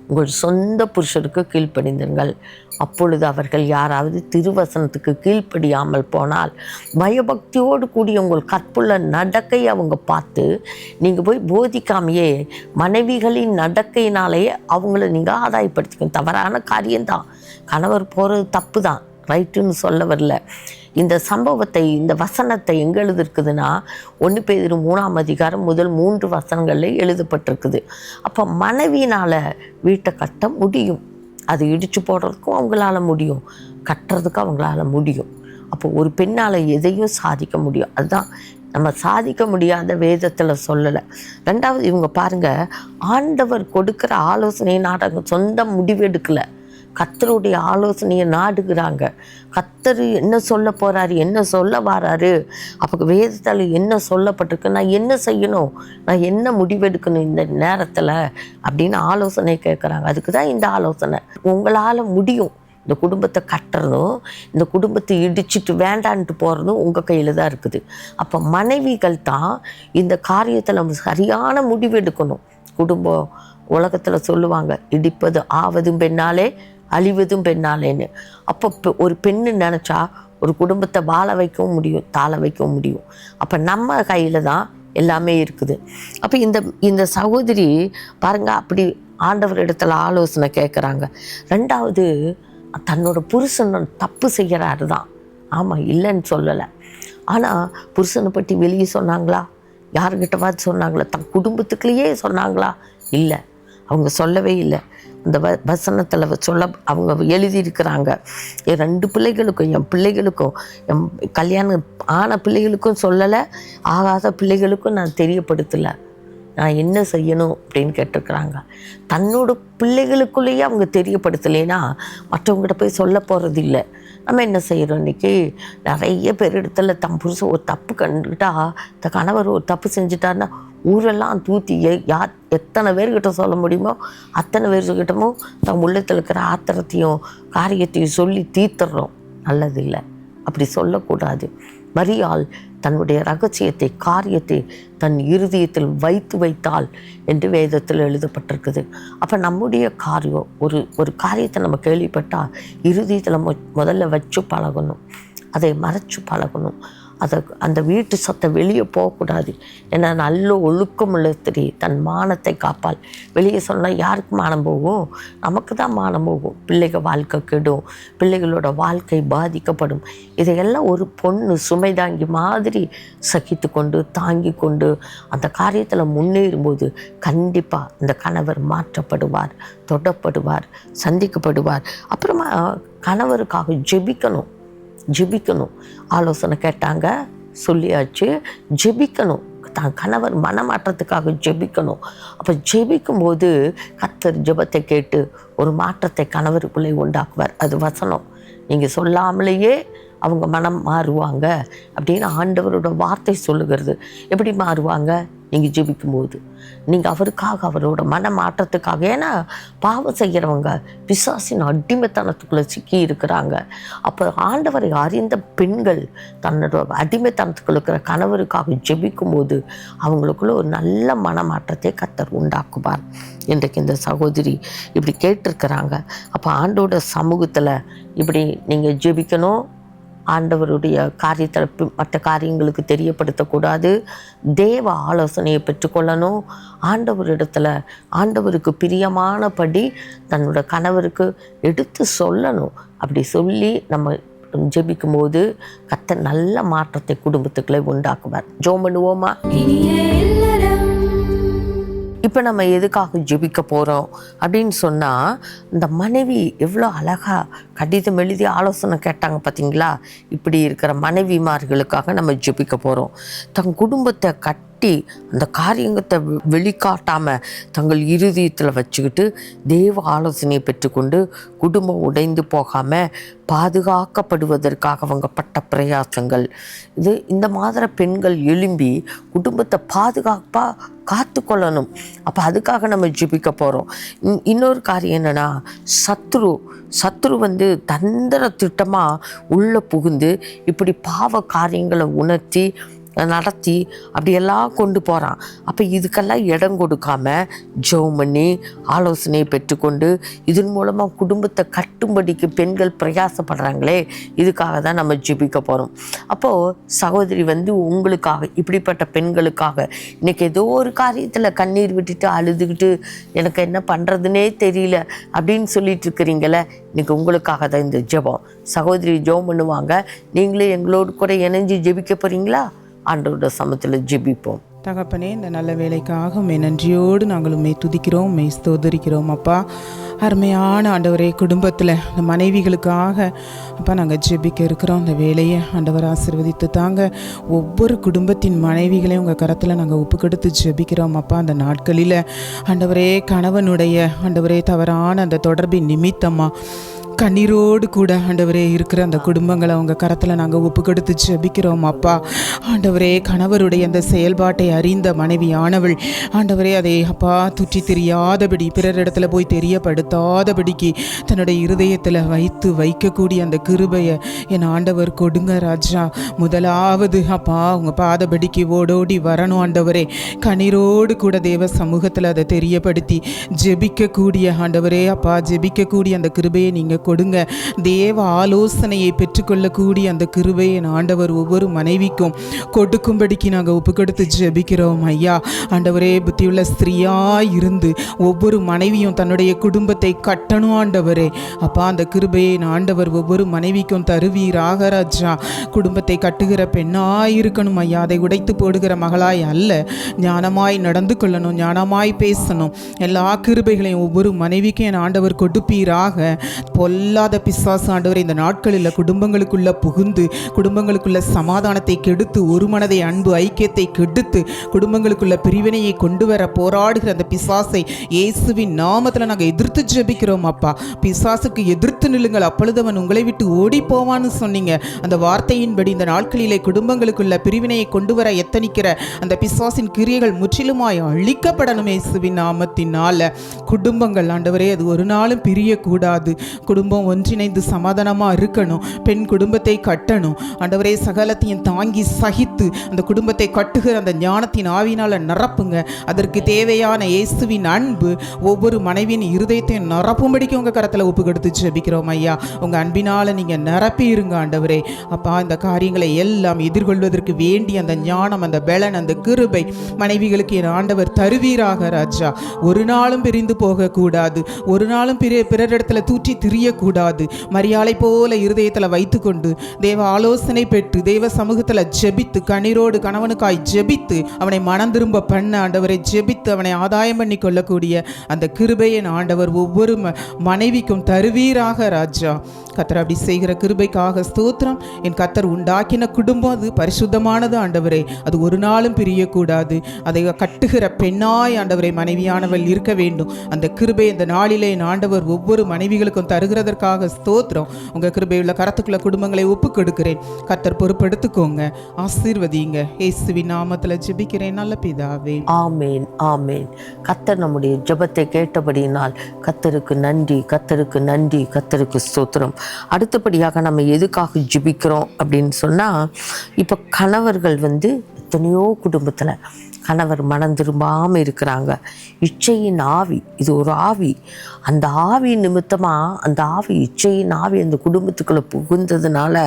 உங்கள் சொந்த புருஷருக்கு கீழ்ப்படிந்துங்கள். அப்பொழுது அவர்கள் யாராவது திருவசனத்துக்கு கீழ்ப்படியாமல் போனால் பயபக்தியோடு கூடிய உங்கள் கற்புள்ள நடக்கை அவங்க பார்த்து, நீங்கள் போய் போதிக்காமையே மனைவிகளின் நடக்கையினாலேயே அவங்கள நீங்கள் ஆதாயப்படுத்திக்கணும். தவறான காரியம்தான், கணவர் போகிறது தப்பு தான், ரைட்டுன்னு சொல்ல வரல. இந்த சம்பவத்தை, இந்த வசனத்தை எங்கே எழுதிருக்குதுன்னா 1 பேதுரு 3ஆம் அதிகாரம் முதல் 3 வசனங்களில் எழுதப்பட்டிருக்குது. அப்போ மனைவியினால் வீட்டை கட்ட முடியும், அது இடித்து போடுறதுக்கும் அவங்களால முடியும், கட்டுறதுக்கும் அவங்களால முடியும். அப்போ ஒரு பெண்ணால் எதையும் சாதிக்க முடியும். அதுதான் நம்ம சாதிக்க முடியாத வேதத்தில் சொல்லலை. 2வது இவங்க பாருங்கள், ஆண்டவர் கொடுக்குற ஆலோசனையை நாடாங்க சொந்த முடிவெடுக்கலை, கர்த்தருடைய ஆலோசனையை நாடுகிறாங்க. கர்த்தர் என்ன சொல்ல போகிறாரு, என்ன சொல்ல வராரு, அப்போ வேதத்தில் என்ன சொல்லப்பட்டிருக்கு, நான் என்ன செய்யணும், நான் என்ன முடிவெடுக்கணும் இந்த நேரத்தில் அப்படின்னு ஆலோசனை கேட்குறாங்க. அதுக்கு தான் இந்த ஆலோசனை. உங்களால் முடியும். இந்த குடும்பத்தை கட்டுறதும் இந்த குடும்பத்தை இடிச்சிட்டு வேண்டான்ட்டு போகிறதும் உங்கள் கையில் தான் இருக்குது. அப்போ மனைவிகள் தான் இந்த காரியத்தில் நம்ம சரியான முடிவெடுக்கணும். குடும்பம் உலகத்தில் சொல்லுவாங்க, இடிப்பது ஆவதும் பெண்ணாலே அழிவதும் பெண்ணாலேன்னு. அப்போ ஒரு பெண்ணு நினச்சா ஒரு குடும்பத்தை வாழ வைக்கவும் முடியும், தாழ வைக்கவும் முடியும். அப்போ நம்ம கையில் தான் எல்லாமே இருக்குது. அப்போ இந்த சகோதரி பாருங்கள், அப்படி ஆண்டவர் இடத்துல ஆலோசனை கேட்குறாங்க. 2வது தன்னோட புருஷன் தப்பு செய்கிறாரு தான். ஆமாம், இல்லைன்னு சொல்லலை. ஆனால் புருஷனை பற்றி வெளியே சொன்னாங்களா, யாருக்கிட்டவாது சொன்னாங்களா, தன் குடும்பத்துக்குள்ளேயே சொன்னாங்களா? இல்லை, அவங்க சொல்லவே இல்லை. அந்த வசனத்தில் சொல்ல அவங்க எழுதியிருக்கிறாங்க, என் 2 பிள்ளைகளுக்கும், என் பிள்ளைகளுக்கும், என் கல்யாணம் ஆன பிள்ளைகளுக்கும் சொல்லலை, ஆகாத பிள்ளைகளுக்கும் நான் தெரியப்படுத்தலை, நான் என்ன செய்யணும் அப்படின்னு கேட்டிருக்கிறாங்க. தன்னோட பிள்ளைகளுக்குள்ளேயே அவங்க தெரியப்படுத்தலைன்னா மற்றவங்ககிட்ட போய் சொல்ல போகிறது இல்லை. நம்ம என்ன செய்கிறோம், இன்றைக்கி நிறைய பேர் இடத்துல தம் புருஷன் ஒரு தப்பு கண்டுக்கிட்டா, இந்த கணவர் ஒரு தப்பு செஞ்சுட்டாருன்னா ஊரெல்லாம் தூத்தி யார் எத்தனை பேர்கிட்ட சொல்ல முடியுமோ அத்தனை பேர்கிட்டமும் தம் உள்ளத்தில் இருக்கிற ஆத்திரத்தையும் காரியத்தையும் சொல்லி தீர்த்துடுறோம். நல்லதில்லை, அப்படி சொல்லக்கூடாது. மரியாள் தன்னுடைய ரகசியத்தை, காரியத்தை தன் இருதயத்தில் வைத்தாள் என்று வேதத்தில் எழுதப்பட்டிருக்குது. அப்போ நம்முடைய காரியம், ஒரு காரியத்தை நம்ம கேள்விப்பட்டால் இருதயத்தில் முதல்ல வச்சு பழகணும், அதை மறைச்சு பழகணும். அந்த வீட்டு சத்தம் வெளியே போகக்கூடாது. ஏன்னா நல்ல ஒழுக்கமுள்ள ஸ்திரீ தன் மானத்தை காப்பாள். வெளியே சொன்னால் யாருக்கு மானம் போகும்? நமக்கு தான் மானம் போகும். பிள்ளைகள் வாழ்க்கை கெடும், பிள்ளைகளோட வாழ்க்கை பாதிக்கப்படும். இதையெல்லாம் ஒரு பொண்ணு சுமைதாங்கி மாதிரி சகித்து கொண்டு தாங்கி கொண்டு அந்த காரியத்தில் முன்னேறும்போது கண்டிப்பாக இந்த கணவர் மாற்றப்படுவார், தொடப்படுவார், சந்திக்கப்படுவார். அப்புறமா கணவருக்காக ஜெபிக்கணும். ஆலோசனை கேட்டாங்க, சொல்லியாச்சு, ஜெபிக்கணும். தான் கணவர் மனமாற்றத்துக்காக ஜெபிக்கணும். அப்போ ஜெபிக்கும்போது கர்த்தர் ஜெபத்தை கேட்டு ஒரு மாற்றத்தை கணவருக்குள்ளே உண்டாக்குவார். அது வசனம். நீங்கள் சொல்லாமலேயே அவங்க மனம் மாறுவாங்க அப்படின்னு ஆண்டவரோட வார்த்தை சொல்லுகிறது. எப்படி மாறுவாங்க? நீங்கள் ஜெபிக்கும்போது, நீங்கள் அவருக்காக, அவரோட மன மாற்றத்துக்காக. ஏன்னா பாவம் செய்கிறவங்க பிசாசின் அடிமைத்தனத்துக்குள்ளே சிக்கி இருக்கிறாங்க. அப்போ ஆண்டவரை அறிந்த பெண்கள் தன்னோட அடிமைத்தனத்துக்குள்ள இருக்கிற கணவருக்காக ஜெபிக்கும்போது அவங்களுக்குள்ள ஒரு நல்ல மனமாற்றத்தை கர்த்தர் உண்டாக்குவார். இன்றைக்கு இந்த சகோதரி இப்படி கேட்டிருக்கிறாங்க. அப்போ ஆண்டோட சமூகத்தில் இப்படி நீங்கள் ஜெபிக்கணும். ஆண்டவருடைய காரியத்தில் மற்ற காரியங்களுக்கு தெரியப்படுத்தக்கூடாது. தேவ ஆலோசனையை பெற்றுக்கொள்ளணும். ஆண்டவரிடத்தில் ஆண்டவருக்கு பிரியமானபடி தன்னோட கணவருக்கு எடுத்து சொல்லணும். அப்படி சொல்லி நம்ம ஜெபிக்கும் போது கர்த்தர் நல்ல மாற்றத்தை குடும்பத்துக்குள்ளே உண்டாக்குவார். ஜெபம் பண்ணுவோமா? இப்போ நம்ம எதுக்காக ஜெபிக்க போகிறோம் அப்படின்னு சொன்னால், இந்த மனைவி எவ்வளோ அழகாக கடிதம் எழுதி ஆலோசனை கேட்டாங்க பார்த்தீங்களா? இப்படி இருக்கிற மனைவிமார்களுக்காக நம்ம ஜெபிக்க போகிறோம். தன் குடும்பத்தை கட்டி அந்த காரியத்தை வெளிக்காட்டாமல் தங்கள் இருதயத்தில் வச்சுக்கிட்டு தேவ ஆலோசனையை பெற்றுக்கொண்டு குடும்பம் உடைந்து போகாமல் பாதுகாக்கப்படுவதற்காக அவங்க பட்ட பிரயாசங்கள் இது. இந்த மாதிரி பெண்கள் எழும்பி குடும்பத்தை பாதுகாப்பாக காத்துக்கொள்ளணும். அப்போ அதுக்காக நம்ம ஜெபிக்க போகிறோம். இன்னொரு காரியம் என்னென்னா, சத்ரு தந்திர திட்டமாக உள்ளே புகுந்து இப்படி பாவ காரியங்களை உணர்த்தி நடத்தி அப்படியெல்லாம் கொண்டு போகிறான். அப்போ இதுக்கெல்லாம் இடம் கொடுக்காம ஜெபம் பண்ணி ஆலோசனையை பெற்றுக்கொண்டு இதன் மூலமாக குடும்பத்தை கட்டும்படிக்கு பெண்கள் பிரயாசப்படுறாங்களே, இதுக்காக தான் நம்ம ஜெபிக்க போகிறோம். அப்போது சகோதரி உங்களுக்காக, இப்படிப்பட்ட பெண்களுக்காக இன்றைக்கி ஏதோ ஒரு காரியத்தில் கண்ணீர் விட்டுட்டு அழுதுகிட்டு எனக்கு என்ன பண்ணுறதுனே தெரியல அப்படின்னு சொல்லிட்டு இருக்கிறீங்களே, இன்றைக்கி உங்களுக்காக தான் இந்த ஜெபம். சகோதரி ஜெபம் பண்ணுவாங்க, நீங்களே எங்களோடு கூட இணைஞ்சு ஜெபிக்க போகிறீங்களா? ஆண்டவரோட சமத்தில் ஜெபிப்போம். தகப்பனே, இந்த நல்ல வேலைக்காக உம்மை நன்றியோடு நாங்கள் உம்மை துதிக்கிறோம், உம்மை ஸ்தோத்தரிக்கிறோம். அப்பா, அருமையான ஆண்டவரே, குடும்பத்தில் இந்த மனைவிகளுக்காக அப்பா நாங்கள் ஜெபிக்க இருக்கிறோம். இந்த வேலையை ஆண்டவர் ஆசீர்வதித்து தாங்க. ஒவ்வொரு குடும்பத்தின் மனைவிகளையும் உங்கள் கரத்தில் நாங்கள் ஒப்புக்கொடுத்து ஜெபிக்கிறோம். அப்பா, அந்த நாட்களில் ஆண்டவரே கணவனுடைய ஆண்டவரே தவறான அந்த தொடர்பின் நிமித்தமாக கண்ணீரோடு கூட ஆண்டவரே இருக்கிற அந்த குடும்பங்களை அவங்க கரத்தில் நாங்கள் ஒப்புக்கொடுத்து ஜெபிக்கிறோம். அப்பா, ஆண்டவரே கணவருடைய அந்த செயல்பாட்டை அறிந்த மனைவியானவள் ஆண்டவரே அதை அப்பா துற்றி தெரியாதபடி, பிறரிடத்துல போய் தெரியப்படுத்தாதபடிக்கு தன்னுடைய இருதயத்தில் வைக்கக்கூடிய அந்த கிருபையை என் ஆண்டவர் கொடுங்க ராஜா. முதலாவது அப்பா அவங்க பாதபடிக்கு ஓடோடி வரணும் ஆண்டவரே. கண்ணீரோடு கூட தேவ சமூகத்தில் அதை தெரியப்படுத்தி ஜெபிக்கக்கூடிய ஆண்டவரே அப்பா ஜெபிக்கக்கூடிய அந்த கிருபையை நீங்கள் கொடுங்க. தேவ ஆலோசனையை பெற்றுக்கொள்ளக்கூடிய அந்த கிருபையை ஆண்டவர் ஒவ்வொரு மனைவிக்கும் கொடுக்கும்படிக்கு நாங்கள் ஒப்புக்கொடுத்து ஜெபிக்கிறோம் ஐயா. ஆண்டவரே, புத்தியுள்ள ஸ்திரீயாய் இருந்து ஒவ்வொரு மனைவியும் தன்னுடைய குடும்பத்தை கட்டணும் ஆண்டவரே. அப்பா, அந்த கிருபையை ஆண்டவர் ஒவ்வொரு மனைவிக்கும் தருவீராக ராஜா. குடும்பத்தை கட்டுகிற பெண்ணாய் இருக்கணும் ஐயா, அதை உடைத்து போடுகிற மகளாய் அல்ல. ஞானமாய் நடந்து கொள்ளணும், ஞானமாய் பேசணும். எல்லா கிருபைகளையும் ஒவ்வொரு மனைவிக்கும் என் ஆண்டவர் கொடுப்பீராக. பொல்லாத பிசாசு ஆண்டவரே இந்த நாட்களில் குடும்பங்களுக்குள்ள புகுந்து குடும்பங்களுக்குள்ள சமாதானத்தை கெடுத்து, ஒரு மனதை அன்பு ஐக்கியத்தை கெடுத்து குடும்பங்களுக்குள்ள பிரிவினையை கொண்டு வர போராடுகிற அந்த பிசாசை இயேசுவின் நாமத்தில் நாங்கள் எதிர்த்து ஜெபிக்கிறோம். அப்பா, பிசாசுக்கு எதிர்த்து நில்லுங்கள், அப்பொழுது அவன் உங்களை விட்டு ஓடி போவான்னு சொன்னீங்க. அந்த வார்த்தையின்படி இந்த நாட்களிலே குடும்பங்களுக்குள்ள பிரிவினையை கொண்டு வர எத்தனிக்கிற அந்த பிசாசின் கிரியைகள் முற்றிலுமாய் அழிக்கப்படணும் இயேசுவின் நாமத்தினால. குடும்பங்கள் ஆண்டவரே அது ஒரு நாளும் பிரியக்கூடாது. குடும்பம் ஒன்றிணைந்து சமாதானமாக இருக்கணும். பெண் குடும்பத்தை கட்டணும் ஆண்டவரே. சகலத்தையும் தாங்கி சகித்து அந்த குடும்பத்தை கட்டுகிற அந்த ஞானத்தின் ஆவினால் நிரப்புங்க. அதற்கு தேவையான இயேசுவின் அன்பு ஒவ்வொரு மனைவியின் இருதயத்தையும் நிரப்பும்படிக்கு உங்கள் கரத்தில் ஒப்பு கொடுத்து ஜெபிக்கிறோம் ஐயா. உங்கள் அன்பினால் நீங்கள் நிரப்பி இருங்க ஆண்டவரே. அப்பா, இந்த காரியங்களை எல்லாம் எதிர்கொள்வதற்கு வேண்டிய அந்த ஞானம், அந்த பலன், அந்த கிருபை மனைவிகளுக்கு என் ஆண்டவர் தருவீராக ராஜா. ஒரு நாளும் பிரிந்து போகக்கூடாது, ஒரு நாளும் பிறரிடத்துல தூற்றி திரியக்கூடாது. மரியாளை போல இருதயத்தில் வைத்துக்கொண்டு தேவ ஆலோசனை பெற்று தேவ சமூகத்தில் ஜெபித்து கண்ணீரோடு கணவனுக்காய் ஜெபித்து அவனை மனம் திரும்ப பண்ண ஆண்டவரை ஜெபித்து அவனை ஆதாயம் பண்ணி கொள்ளக்கூடிய அந்த கிருபையை ஆண்டவர் ஒவ்வொரு மனைவிக்கும் தருவீராக ராஜா. கத்தர் அப்படி செய்கிற கிருபைக்காக ஸ்தோத்திரம். என் கத்தர் உண்டாக்கின குடும்பம் அது பரிசுத்தமானது ஆண்டவரே. அது ஒரு நாளும் பிரியக்கூடாது. அதை கட்டுகிற பெண்ணாய் ஆண்டவரை மனைவியானவள் இருக்க வேண்டும். அந்த கிருபை இந்த நாளிலே என் ஆண்டவர் ஒவ்வொரு மனைவிகளுக்கும் தருகிறதற்காக ஸ்தோத்திரம். உங்கள் கிருபையுள்ள கரத்துக்குள்ள குடும்பங்களை ஒப்பு கொடுக்கிறேன். கத்தர் பொறுப்பெடுத்துக்கோங்க, ஆசீர்வதிங்க. இயேசுவின் நாமத்தில் ஜெபிக்கிறேன் நல்ல பிதாவே, ஆமேன் ஆமேன். கத்தர் நம்முடைய ஜெபத்தை கேட்டபடியினால் கத்தருக்கு நன்றி, கத்தருக்கு நன்றி, கத்தருக்கு ஸ்தோத்திரம். அடுத்தபடியாக நம்ம எதுக்காக ஜெபிக்கிறோம் அப்படின்னு சொன்னால், இப்போ கணவர்கள் எத்தனையோ குடும்பத்தில் கணவர் மனம் திரும்பாமல் இருக்கிறாங்க. இச்சையின் ஆவி, இது ஒரு ஆவி. அந்த ஆவி நிமித்தமாக அந்த ஆவி, இச்சையின் ஆவி அந்த குடும்பத்துக்குள்ளே புகுந்ததுனால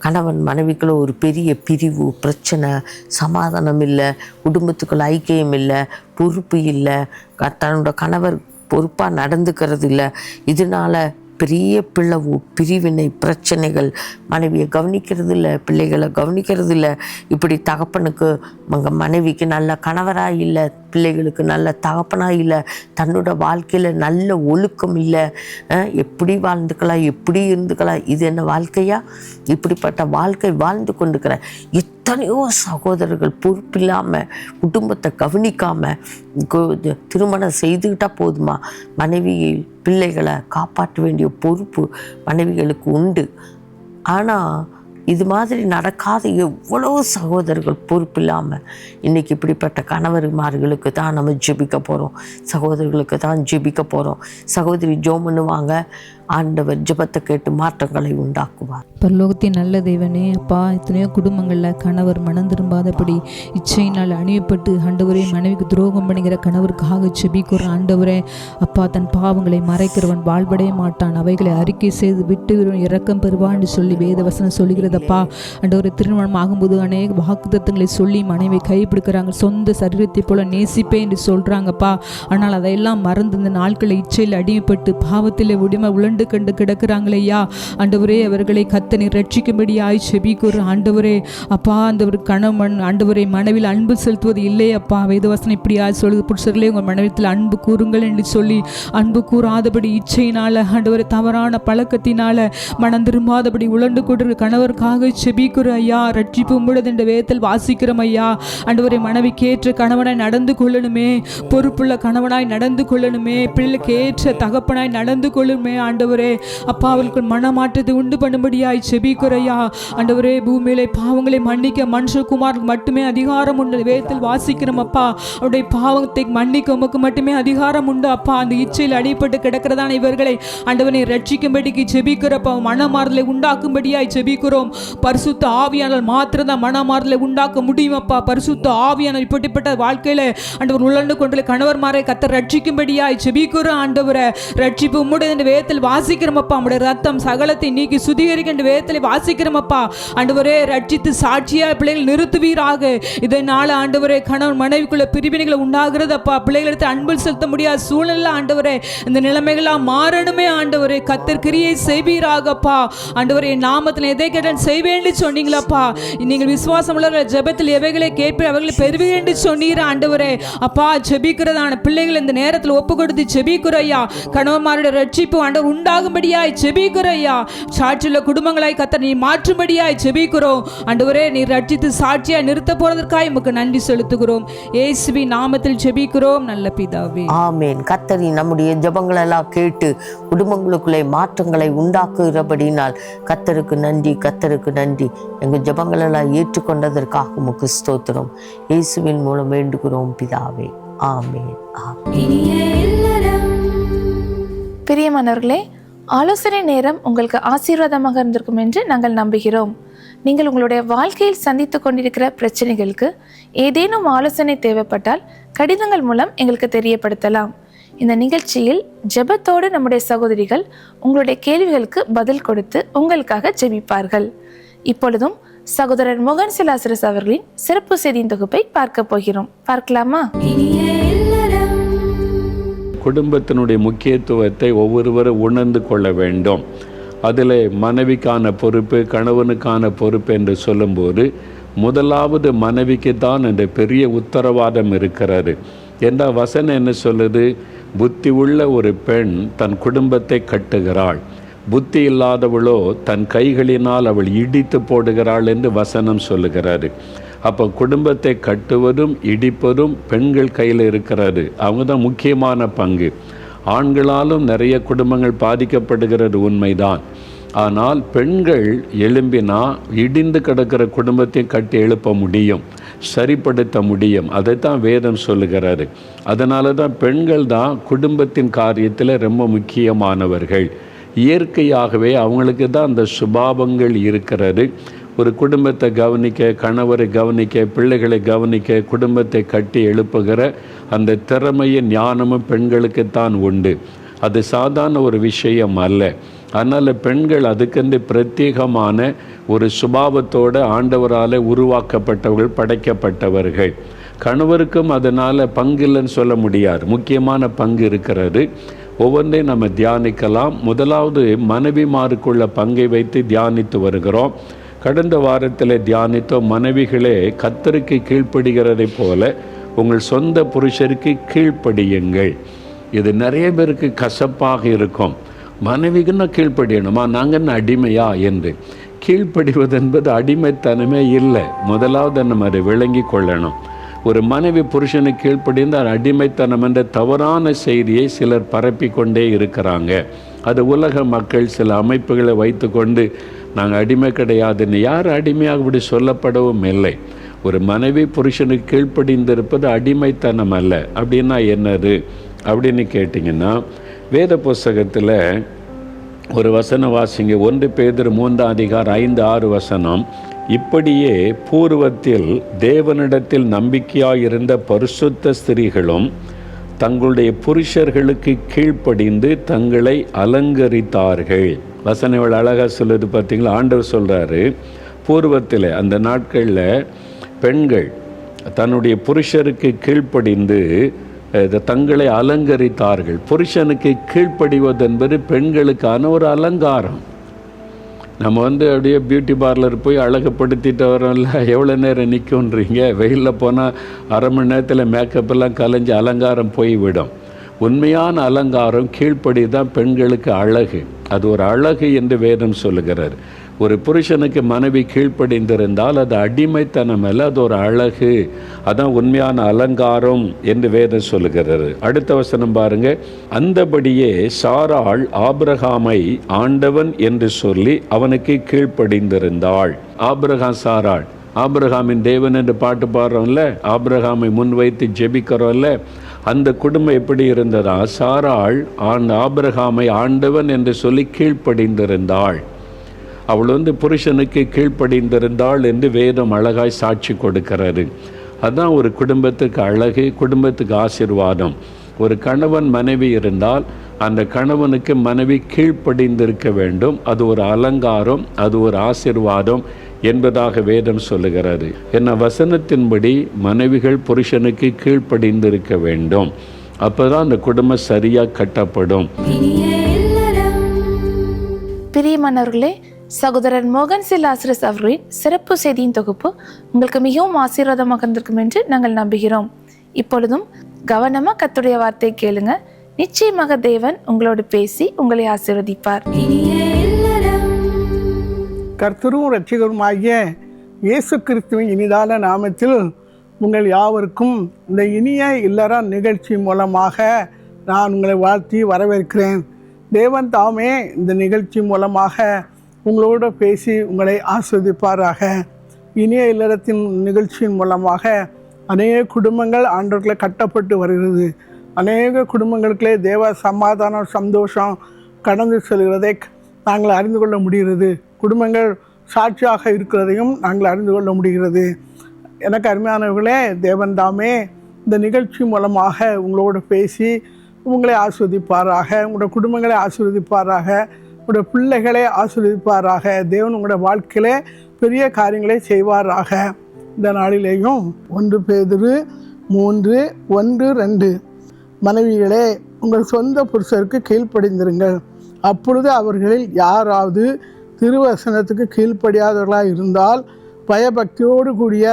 கணவன் மனைவிக்குள்ள ஒரு பெரிய பிரிவு, பிரச்சனை, சமாதானம் இல்லை, குடும்பத்துக்குள்ள ஐக்கியம் இல்லை, பொறுப்பு இல்லை, தன்னோட கணவர் பொறுப்பாக நடந்துக்கிறது இல்லை. இதனால் பெரிய பிளவு, பிரிவினை, பிரச்சனைகள், மனைவியை கவனிக்கிறது இல்லை, பிள்ளைகளை கவனிக்கிறது இல்லை. இப்படி தகப்பனுக்கு மனைவிக்கு நல்ல கணவராக இல்லை, பிள்ளைகளுக்கு நல்ல தகப்பனாக இல்லை, தன்னோட வாழ்க்கையில் நல்ல ஒழுக்கம் இல்லை, எப்படி வாழ்ந்துக்கலாம், எப்படி இருந்துக்கலாம், இது என்ன வாழ்க்கையா? இப்படிப்பட்ட வாழ்க்கை வாழ்ந்து கொண்டிருக்கிற எத்தனையோ சகோதரர்கள் பொறுப்பில்லாமல் குடும்பத்தை கவனிக்காமல் திருமணம் செய்துக்கிட்டால் போதுமா, மனைவி பிள்ளைகளை காப்பாற்ற வேண்டிய பொறுப்பு மனைவிகளுக்கு உண்டு. ஆனால் இது மாதிரி நடக்காத எவ்வளோ சகோதரர்கள் பொறுப்பில்லாமல் இன்றைக்கி இப்படிப்பட்ட கணவர்மார்களுக்கு தான் நம்ம ஜெபிக்க போகிறோம், சகோதரர்களுக்கு தான் ஜெபிக்க போகிறோம். சகோதரி ஜெபம் பண்ணுவாங்க, ஆண்டவர் ஜெபத்தை கேட்டு மாற்றங்களை உண்டாக்குவார். பரலோகத்தின் நல்ல தேவனே அப்பா, எத்தனையோ குடும்பங்களில் கணவர் மனம் திரும்பாதபடி இச்சையினால் அணியப்பட்டு ஆண்டவரே மனைவிக்கு துரோகம் பண்ணுகிற கணவருக்காக செபிக்கிற ஆண்டவரே அப்பா, தன் பாவங்களை மறைக்கிறவன் வாழ்வடைய மாட்டான், அவைகளை அறிக்கை செய்து விட்டு இரக்கம் பெறுவான்னு சொல்லி வேதவசனம் சொல்லுகிறதப்பா. ஆண்டவரை திருமணம் ஆகும்போது அநேக வாக்குத்தத்தங்களை சொல்லி மனைவி கைப்பிடிக்கிறாங்க, சொந்த சரீரத்தை போல நேசிப்பேன் என்று சொல்கிறாங்கப்பா. ஆனால் அதையெல்லாம் மறந்து இந்த நாட்களில் இச்சையில் அடிமைப்பட்டு பாவத்தில் உழண்டு கண்டு கிடக்கிறாங்களேயா. ஆண்டவரே அவர்களை கத்தனை ரட்சிக்கும்படியாய் செபிக்கிற ஆண்டவரே அப்பா. அந்த ஒரு கணவன் ஆண்டவரை மனைவியில் அன்பு செலுத்துவது இல்லை அப்பா. வேதவசனம் இப்படியா சொல்லுது, புருஷர்களே உங்கள் மனைவியில் அன்பு கூறுங்கள் என்று சொல்லி அன்பு கூறாதபடி இச்சையினால ஆண்டவரை தவறான பழக்கத்தினால மனம் திரும்பாதபடி உழண்டு கொண்டு கணவருக்காக செபிக்கிற ஐயா. ரட்சிப்பு உம்முடையது என்ற வேதத்தில் வாசிக்கிறோம் ஐயா. ஆண்டவரை மனைவிக்கு ஏற்ற கணவனாய் நடந்து கொள்ளணுமே, பொறுப்புள்ள கணவனாய் நடந்து கொள்ளணுமே, பிள்ளைக்கு ஏற்ற தகப்பனாய் நடந்து கொள்ளணுமே ஆண்டவரே அப்பா. அவளுக்கு மனமாற்றத்தை உண்டு பண்ணும்படியாய் செபிக்குறையா ஆண்டவரே. பூமியிலே பாவங்களை மன்னிக்க மனுஷகுமாருக்கு மட்டுமே அதிகாரம் உண்டு, வேதத்தில் வாசிக்கிறோம் அப்பா. அவருடைய பாவத்தை மன்னிக்க உமக்கு மட்டுமே அதிகாரம் உண்டு அப்பா. அந்த இச்சையில் அடிபட்டு கிடக்கிறதான இவர்களை ஆண்டவனை ரட்சிக்கும்படிக்கு செபிக்கிறப்பா. மனமாறுதலை உண்டாக்கும்படியாய் செபிக்கிறோம். பரிசுத்த ஆவியானால் மாத்திரம்தான் மனமாறுதலை உண்டாக்க முடியும் அப்பா. பரிசுத்த ஆவியானால் இப்படிப்பட்ட வாழ்க்கையில ஆண்டவர் உழண்டு கொண்டு கணவர்மாரை கத்த ரட்சிக்கும்படியாய் செபிக்கிறோம் ஆண்டவரை. ரட்சிப்பு உம்முடைய வேதத்தில் வாசிக்கிறோம் அப்பா. நம்முடைய ரத்தம் சகலத்தை நீக்கி சுத்திகரிக்கின்ற வேதத்தில் வாசிக்கிறோம் அப்பா. ஆண்டவரே ரட்சித்து சாட்சியா பிள்ளைகள் நிறுத்துவீராக. இதனால ஆண்டவரே கணவன் மனைவிக்குள்ள பிரிவினைகளை உண்டாகிறது அப்பா. பிள்ளைகளுக்கு அன்பு செலுத்த முடியாத சூழ்நிலை ஆண்டவரே, இந்த நிலைமைகளாக மாறணுமே ஆண்டவரே. கத்தர் கிரியை செய்வீராகப்பா. ஆண்டவரே நாமத்தில் எதை கேட்டால் செய்வேன் சொன்னீங்களப்பா. நீங்கள் விசுவாசம் உள்ளவர்கள் ஜெபத்தில் எவைகளை கேட்பேன் அவர்களை பெறுவீர்கள் என்று சொன்னீர் ஆண்டவரே அப்பா. ஜெபிக்கிறதான பிள்ளைகள் இந்த நேரத்தில் ஒப்பு கொடுத்து ஜெபிக்குறையா. கணவன்மாருடைய ரட்சிப்பு ஆண்டவர் உண்டாகும்படியாய் ஜெபிக்குறையா. சாட்சியுள்ள குடும்பங்களாய் கத்தர் நீ மாற்றும்படியாய் ஜெபிக்கிறோம் ஆண்டவரே. நீ ரட்சித்து சாட்சியாய் நிறுத்த போறதற்காக உமக்கு நன்றி செலுத்துகிறோம். இயேசுவின் நாமத்தில் ஜெபிக்கிறோம் நல்ல பிதாவே, ஆமென். கத்தரி நம்முடைய ஜெபங்கள் எல்லாம் கேட்டு குடும்பங்களுக்குள்ளே மாற்றங்களை உண்டாக்குகிறபடினால் கத்தருக்கு நன்றி, கத்தருக்கு நன்றி. எங்கள் ஜெபங்கள் எல்லாம் ஏற்றுக்கொண்டதற்காக உமக்கு ஸ்தோத்திரம். இயேசுவின் மூலம் வேண்டுகிறோம் பிதாவே, ஆமென். பிரியமானவர்களே, ஆலோசனை நேரம் உங்களுக்கு ஆசீர்வாதமாக இருந்திருக்கும் என்று நாங்கள் நம்புகிறோம். நீங்கள் உங்களுடைய வாழ்க்கையில் சந்தித்து கொண்டிருக்கிற பிரச்சனைகளுக்கு ஏதேனும் ஆலோசனை தேவைப்பட்டால் கடிதங்கள் மூலம் எங்களுக்கு தெரியப்படுத்தலாம். இந்த நிகழ்ச்சியில் ஜெபத்தோடு நம்முடைய சகோதரிகள் உங்களுடைய கேள்விகளுக்கு பதில் கொடுத்து உங்களுக்காக ஜெபிப்பார்கள். இப்பொழுதும் சகோதரர் மோகன் சிலாசரஸ் அவர்களின் சிறப்பு செய்தியின் தொகுப்பை பார்க்க போகிறோம். பார்க்கலாமா? குடும்பத்தினுடைய முக்கியத்துவத்தை ஒவ்வொருவரும் உணர்ந்து கொள்ள வேண்டும். அதில் மனைவிக்கான பொறுப்பு, கணவனுக்கான பொறுப்பு என்று சொல்லும்போது முதலாவது மனைவிக்கு தான் அந்த பெரிய உத்தரவாதம் இருக்கிறது. என்ற வசனம் என்ன சொல்லுது? புத்தி உள்ள ஒரு பெண் தன் குடும்பத்தை கட்டுகிறாள், புத்தி இல்லாதவளோ தன் கைகளினால் அவள் இடித்து போடுகிறாள் என்று வசனம் சொல்லுகிறாரு. அப்போ குடும்பத்தை கட்டுவதும் இடிப்பதும் பெண்கள் கையில் இருக்கிறது. அவங்க தான் முக்கியமான பங்கு. ஆண்களாலும் நிறைய குடும்பங்கள் பாதிக்கப்படுகிறது உண்மைதான். ஆனால் பெண்கள் எழும்பினா இடிந்து கிடக்கிற குடும்பத்தையும் கட்டி எழுப்ப முடியும், சரிப்படுத்த முடியும். அதைத்தான் வேதம் சொல்லுகிறாரு. அதனால தான் பெண்கள் தான் குடும்பத்தின் காரியத்தில் ரொம்ப முக்கியமானவர்கள். இயற்கையாகவே அவங்களுக்கு தான் அந்த சுபாவங்கள் இருக்கிறது. ஒரு குடும்பத்தை கவனிக்க, கணவரை கவனிக்க, பிள்ளைகளை கவனிக்க, குடும்பத்தை கட்டி எழுப்புகிற அந்த திறமையும் ஞானமும் பெண்களுக்குத்தான் உண்டு. அது சாதாரண ஒரு விஷயம் அல்ல. அதனால் பெண்கள் அதுக்கென்று பிரத்யேகமான ஒரு சுபாவத்தோடு ஆண்டவரால் உருவாக்கப்பட்டவர்கள், படைக்கப்பட்டவர்கள். கணவருக்கும் அதனால் பங்கில்லைன்னு சொல்ல முடியாது, முக்கியமான பங்கு இருக்கிறது. ஒவ்வொன்றையும் நம்ம தியானிக்கலாம். முதலாவது மனைவிமாருக்குள்ள பங்கை வைத்து தியானித்து வருகிறோம். கடந்த வாரத்தில் தியானித்தோம், மனைவிகளே கர்த்தருக்கு கீழ்ப்படுகிறதை போல உங்கள் சொந்த புருஷருக்கு கீழ்ப்படியுங்கள். இது நிறைய பேருக்கு கசப்பாக இருக்கும். மனைவிக்குன்னா கீழ்ப்படியணுமா, நாங்கள் என்ன அடிமையா என்று. கீழ்ப்படிவது என்பது அடிமைத்தனமே இல்லை. முதலாவது நம்ம அதை விளங்கி கொள்ளணும். ஒரு மனைவி புருஷனுக்கு கீழ்ப்படிந்தால் அடிமைத்தனம் என்ற தவறான செய்தியை சிலர் பரப்பி கொண்டே இருக்கிறாங்க. அது உலக மக்கள் சில அமைப்புகளை வைத்து கொண்டு நாங்கள் அடிமை கிடையாதுன்னு. யார் அடிமையாக இப்படி சொல்லப்படவும் இல்லை. ஒரு மனைவி புருஷனுக்கு கீழ்ப்படிந்திருப்பது அடிமைத்தனம் அல்ல. அப்படின்னா என்னது அப்படின்னு கேட்டிங்கன்னா, வேத புஸ்தகத்தில் ஒரு வசனம் வாசிங்க. 1 பேதுரு 3:5-6 இப்படியே பூர்வத்தில் தேவனிடத்தில் நம்பிக்கையாயிருந்த பரிசுத்த ஸ்திரீகளும் தங்களுடைய புருஷர்களுக்கு கீழ்ப்படிந்து தங்களை அலங்கரித்தார்கள். வசனம் இவ்வளோ அழகாக சொல்லுது பார்த்தீங்களா. ஆண்டவர் சொல்கிறாரு, பூர்வத்தில் அந்த நாட்களில் பெண்கள் தன்னுடைய புருஷருக்கு கீழ்ப்படிந்து தங்களை அலங்கரித்தார்கள். புருஷனுக்கு கீழ்ப்படிவது என்பது பெண்களுக்கான ஒரு அலங்காரம். நம்ம அப்படியே பியூட்டி பார்லர் போய் அழகுப்படுத்திட்டு வரோம்ல, எவ்வளோ நேரம் நிற்குன்றீங்க? வெயிலில் போனால் அரை மணி நேரத்தில் மேக்கப்பெல்லாம் கலைஞ்சி அலங்காரம் போய்விடும். உண்மையான அலங்காரம் கீழ்ப்படி தான் பெண்களுக்கு அழகு. அது ஒரு அழகு என்று வேதம் சொல்லுகிறார். ஒரு புருஷனுக்கு மனைவி கீழ்ப்படிந்திருந்தால் அது அடிமைத்தனம் அல்ல, அது ஒரு அழகு. அதான் உண்மையான அலங்காரம் என்று வேதம் சொல்லுகிறது. அடுத்த வசனம் பாருங்க. அந்தபடியே சாராள் ஆபிரகாமை ஆண்டவன் என்று சொல்லி அவனுக்கு கீழ்ப்படிந்திருந்தாள். ஆபிரகாம் சாராள், ஆபிரகாமின் தேவன் என்று பாட்டு பாடுறோம்ல, ஆபிரகாமை முன்வைத்து ஜெபிக்கிறோம்ல, அந்த குடும்பம் எப்படி இருந்ததா? சாராள் ஆபிரகாமை ஆண்டவன் என்று சொல்லி கீழ்ப்படிந்திருந்தாள். அவள் புருஷனுக்கு கீழ்ப்படிந்திருந்தாள் என்று வேதம் அழகாய் சாட்சி கொடுக்கிறது. அதுதான் ஒரு குடும்பத்துக்கு அழகு, குடும்பத்துக்கு ஆசீர்வாதம். ஒரு கணவன் மனைவி இருந்தால் அந்த கணவனுக்கு மனைவி கீழ்ப்படிந்திருக்க வேண்டும். அது ஒரு அலங்காரம், அது ஒரு ஆசீர்வாதம் என்பதாக வேதம் சொல்லுகிறது. என்ன வசனத்தின்படி மனைவிகள் புருஷனுக்கு கீழ்ப்படிந்திருக்க வேண்டும். அப்போதான் அந்த குடும்பம் சரியாக கட்டப்படும். பிரியமானவர்களே, சகோதரர் மோகன் சிலாசரஸ் அவர்களின் சிறப்பு செய்தியின் தொகுப்பு உங்களுக்கு மிகவும் ஆசீர்வாதமாக இருந்திருக்கும் என்று நாங்கள் நம்புகிறோம். இப்பொழுதும் கவனமாக கர்த்தருடைய வார்த்தை கேளுங்க. நிச்சயமாக தேவன் உங்களோடு பேசி உங்களை ஆசீர்வதிப்பார். கர்த்தரும் இரட்சகருமாகிய இயேசு கிறிஸ்துவின் இனிதான நாமத்தில் உங்கள் யாவருக்கும் இந்த இனிய இல்லற நிகழ்ச்சி மூலமாக நான் உங்களை வாழ்த்தி வரவேற்கிறேன். தேவன் தாமே இந்த நிகழ்ச்சி மூலமாக உங்களோடு பேசி உங்களை ஆஸ்வதிப்பாராக. இனிய இல்லறத்தின் நிகழ்ச்சியின் மூலமாக அநேக குடும்பங்கள் ஆண்டவர்களை கட்டப்பட்டு வருகிறது. அநேக குடும்பங்களுக்குள்ளே தேவ சமாதானம், சந்தோஷம் கடந்து செல்கிறதை நாங்கள் அறிந்து கொள்ள முடிகிறது. குடும்பங்கள் சாட்சியாக இருக்கிறதையும் நாங்கள் அறிந்து கொள்ள முடிகிறது. எனக்கு அருமையானவர்களே, தேவன் தாமே இந்த நிகழ்ச்சி மூலமாக உங்களோடு பேசி உங்களை ஆஸ்வதிப்பாராக, உங்களோட குடும்பங்களை ஆசீர்வதிப்பாராக, உங்களோட பிள்ளைகளை ஆசீர்வதிப்பாராக. தேவன் உங்களோட வாழ்க்கையிலே பெரிய காரியங்களை செய்வாராக. இந்த நாளிலேயும் 1 பேதுரு 3:1-2 மனைவிகளே, உங்கள் சொந்த புருஷருக்கு கீழ்ப்படிந்திருங்கள். அப்பொழுது அவர்களில் யாராவது திருவசனத்துக்கு கீழ்ப்படியாதவர்களாக இருந்தால் பயபக்தியோடு கூடிய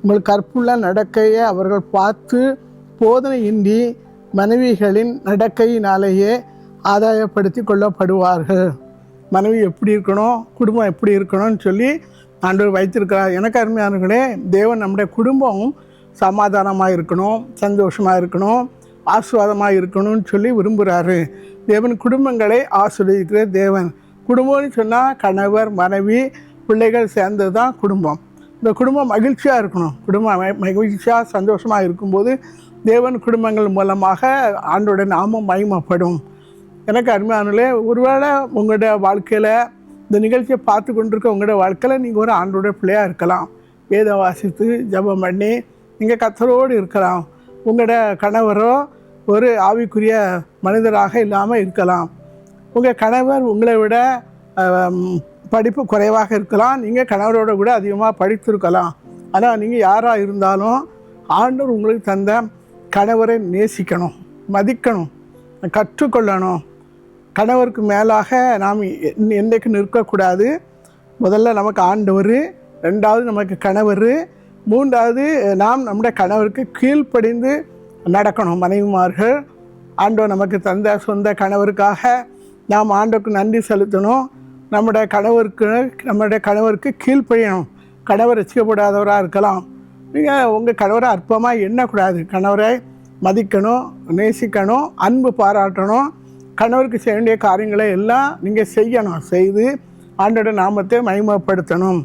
உங்கள் கற்புள்ள நடக்கையை அவர்கள் பார்த்து போதனையின்றி மனைவிகளின் நடக்கையினாலேயே ஆதாயப்படுத்தி கொள்ளப்படுவார்கள். மனைவி எப்படி இருக்கணும், குடும்பம் எப்படி இருக்கணும்னு சொல்லி ஆண்டவர் வைத்திருக்கிறார். எனக்கு அருமையானவர்களே, தேவன் நம்முடைய குடும்பம் சமாதானமாக இருக்கணும், சந்தோஷமாக இருக்கணும், ஆசீர்வாதமாக இருக்கணும்னு சொல்லி விரும்புகிறாரு. தேவன் குடும்பங்களை ஆசீர்வதிக்கிற தேவன். குடும்பம்னு சொன்னால் கணவர், மனைவி, பிள்ளைகள் சேர்ந்தது தான் குடும்பம். இந்த குடும்பம் மகிழ்ச்சியாக இருக்கணும். குடும்பம் மகிழ்ச்சியாக சந்தோஷமாக இருக்கும்போது தேவன் குடும்பங்கள் மூலமாக ஆண்டோட நாமம் மகிமைப்படும். எனக்கு அருமையானே, ஒருவேளை உங்களோட வாழ்க்கையில் இந்த நிகழ்ச்சியை பார்த்து கொண்டிருக்க உங்களோட வாழ்க்கையில் நீங்கள் ஒரு ஆண்டோட பிள்ளையாக இருக்கலாம். வேத வாசித்து ஜெபம் பண்ணி நீங்கள் கர்த்தரோடு இருக்கலாம். உங்களோட கணவரோ ஒரு ஆவிக்குரிய மனிதராக இல்லாமல் இருக்கலாம். உங்கள் கணவர் உங்களை விட படிப்பு குறைவாக இருக்கலாம். நீங்கள் கணவரோட கூட அதிகமாக படித்திருக்கலாம். ஆனால் நீங்கள் யாராக இருந்தாலும் ஆண்டவர் உங்களுக்கு தந்த கணவரை நேசிக்கணும், மதிக்கணும், கற்றுக்கொள்ளணும். கணவருக்கு மேலாக நாம் என்றைக்கு நிற்கக்கூடாது. முதல்ல நமக்கு ஆண்டவர், 2வது நமக்கு கணவர், 3வது நாம் நம்முடைய கணவருக்கு கீழ்ப்படிந்து நடக்கணும். மனைவிமார்கள் ஆண்டவர் நமக்கு தந்த சொந்த கணவருக்காக நாம் ஆண்டவருக்கு நன்றி செலுத்தணும். நம்முடைய கணவருக்கு கீழ்ப்படியணும். கணவர் ரசிக்கப்படாதவராக இருக்கலாம். நீங்கள் உங்கள் கணவரை அற்பமாக எண்ணக்கூடாது. கணவரை மதிக்கணும், நேசிக்கணும், அன்பு பாராட்டணும். கணவருக்கு செய்ய வேண்டிய காரியங்களை எல்லாம் நீங்கள் செய்யணும். செய்து ஆண்டோட நாமத்தை மகிமைப்படுத்தணும்.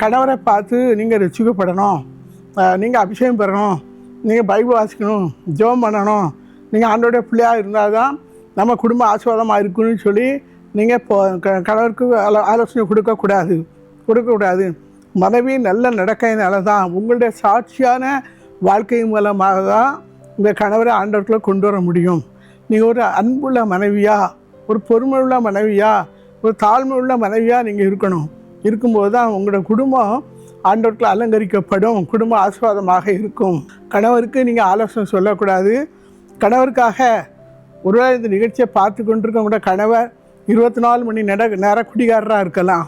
கணவரை பார்த்து நீங்கள் ரசிக்கப்படணும், நீங்கள் அபிஷேகம் பெறணும், நீங்கள் பைபிள் வாசிக்கணும், ஜெபம் பண்ணணும். நீங்கள் ஆண்டோட பிள்ளையாக இருந்தால் தான் நம்ம குடும்ப ஆசீர்வாதமாக இருக்குன்னு சொல்லி நீங்கள் கணவருக்கு ஆலோசனை கொடுக்கக்கூடாது. மனைவி நல்ல நடக்கையினால தான், உங்களுடைய சாட்சியான வாழ்க்கை மூலமாக தான் உங்கள் கணவரை ஆண்டவர்களை கொண்டு வர முடியும். நீங்கள் ஒரு அன்புள்ள மனைவியா, ஒரு பொறுமை உள்ள மனைவியா, ஒரு தாழ்மை உள்ள மனைவியாக நீங்கள் இருக்கணும். இருக்கும்போது தான் உங்களோட குடும்பம் ஆண்டவர்களை அலங்கரிக்கப்படும், குடும்பம் ஆசீர்வாதமாக இருக்கும். கணவருக்கு நீங்கள் ஆலோசனை சொல்லக்கூடாது. கணவருக்காக ஒருவேளை இந்த நிகழ்ச்சியை பார்த்து கொண்டிருக்க உங்களோட கணவர் 24 மணி நேரம் குடிகாரராக இருக்கலாம்,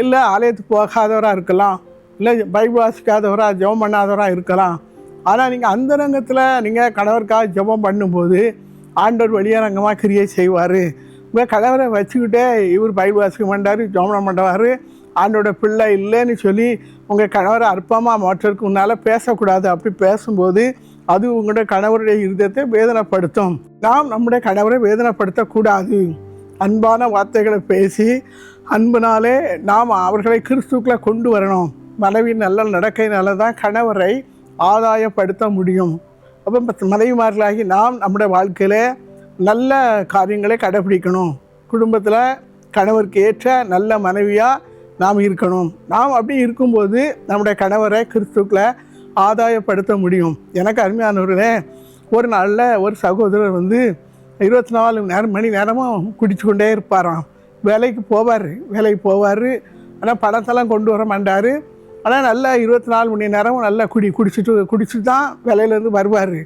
இல்லை ஆலயத்துக்கு போகாதவராக இருக்கலாம், இல்லை பைபிள் வாசிக்காதவராக ஜெபம் பண்ணாதவராக இருக்கலாம். ஆனால் நீங்கள் அந்தரங்கத்தில் நீங்கள் கணவருக்காக ஜெபம் பண்ணும்போது ஆண்டவர் வெளியரங்கமாக கிரியை செய்வார். உங்கள் கணவரை வச்சுக்கிட்டே இவர் பைபிள் வாசிக்க மாட்டார், ஜெபம் பண்ணுவார், ஆண்டோட பிள்ளை இல்லைன்னு சொல்லி உங்கள் கணவரை அற்பமாக மாற்றதுக்கு முன்னால் பேசக்கூடாது. அப்படி பேசும்போது அது உங்களுடைய கணவருடைய இருதயத்தை வேதனைப்படுத்தும். நாம் நம்முடைய கணவரை வேதனைப்படுத்தக்கூடாது. அன்பான வார்த்தைகளை பேசி அன்பினாலே நாம் அவர்களை கிறிஸ்துக்களை கொண்டு வரணும். மனைவி நல்ல நடக்கையினால தான் கணவரை ஆதாயப்படுத்த முடியும். அப்போ மனைவிமார்களாகி நாம் நம்முடைய வாழ்க்கையில் நல்ல காரியங்களை கடைப்பிடிக்கணும். குடும்பத்தில் கணவருக்கு ஏற்ற நல்ல மனைவியாக நாம் இருக்கணும். நாம் அப்படி இருக்கும்போது நம்முடைய கணவரை கிறிஸ்துக்களை ஆதாயப்படுத்த முடியும். எனக்கு அருமையானவர்களே, ஒரு நாளில் ஒரு சகோதரர் 24 மணி நேரமும் குடிச்சு கொண்டே இருப்பாராம். வேலைக்கு போவார், ஆனால் பணத்தெல்லாம் கொண்டு வர மாட்டார். ஆனால் நல்லா 24 மணி நேரமும் நல்லா குடிச்சிட்டு தான் வேலையிலேருந்து வருவார்.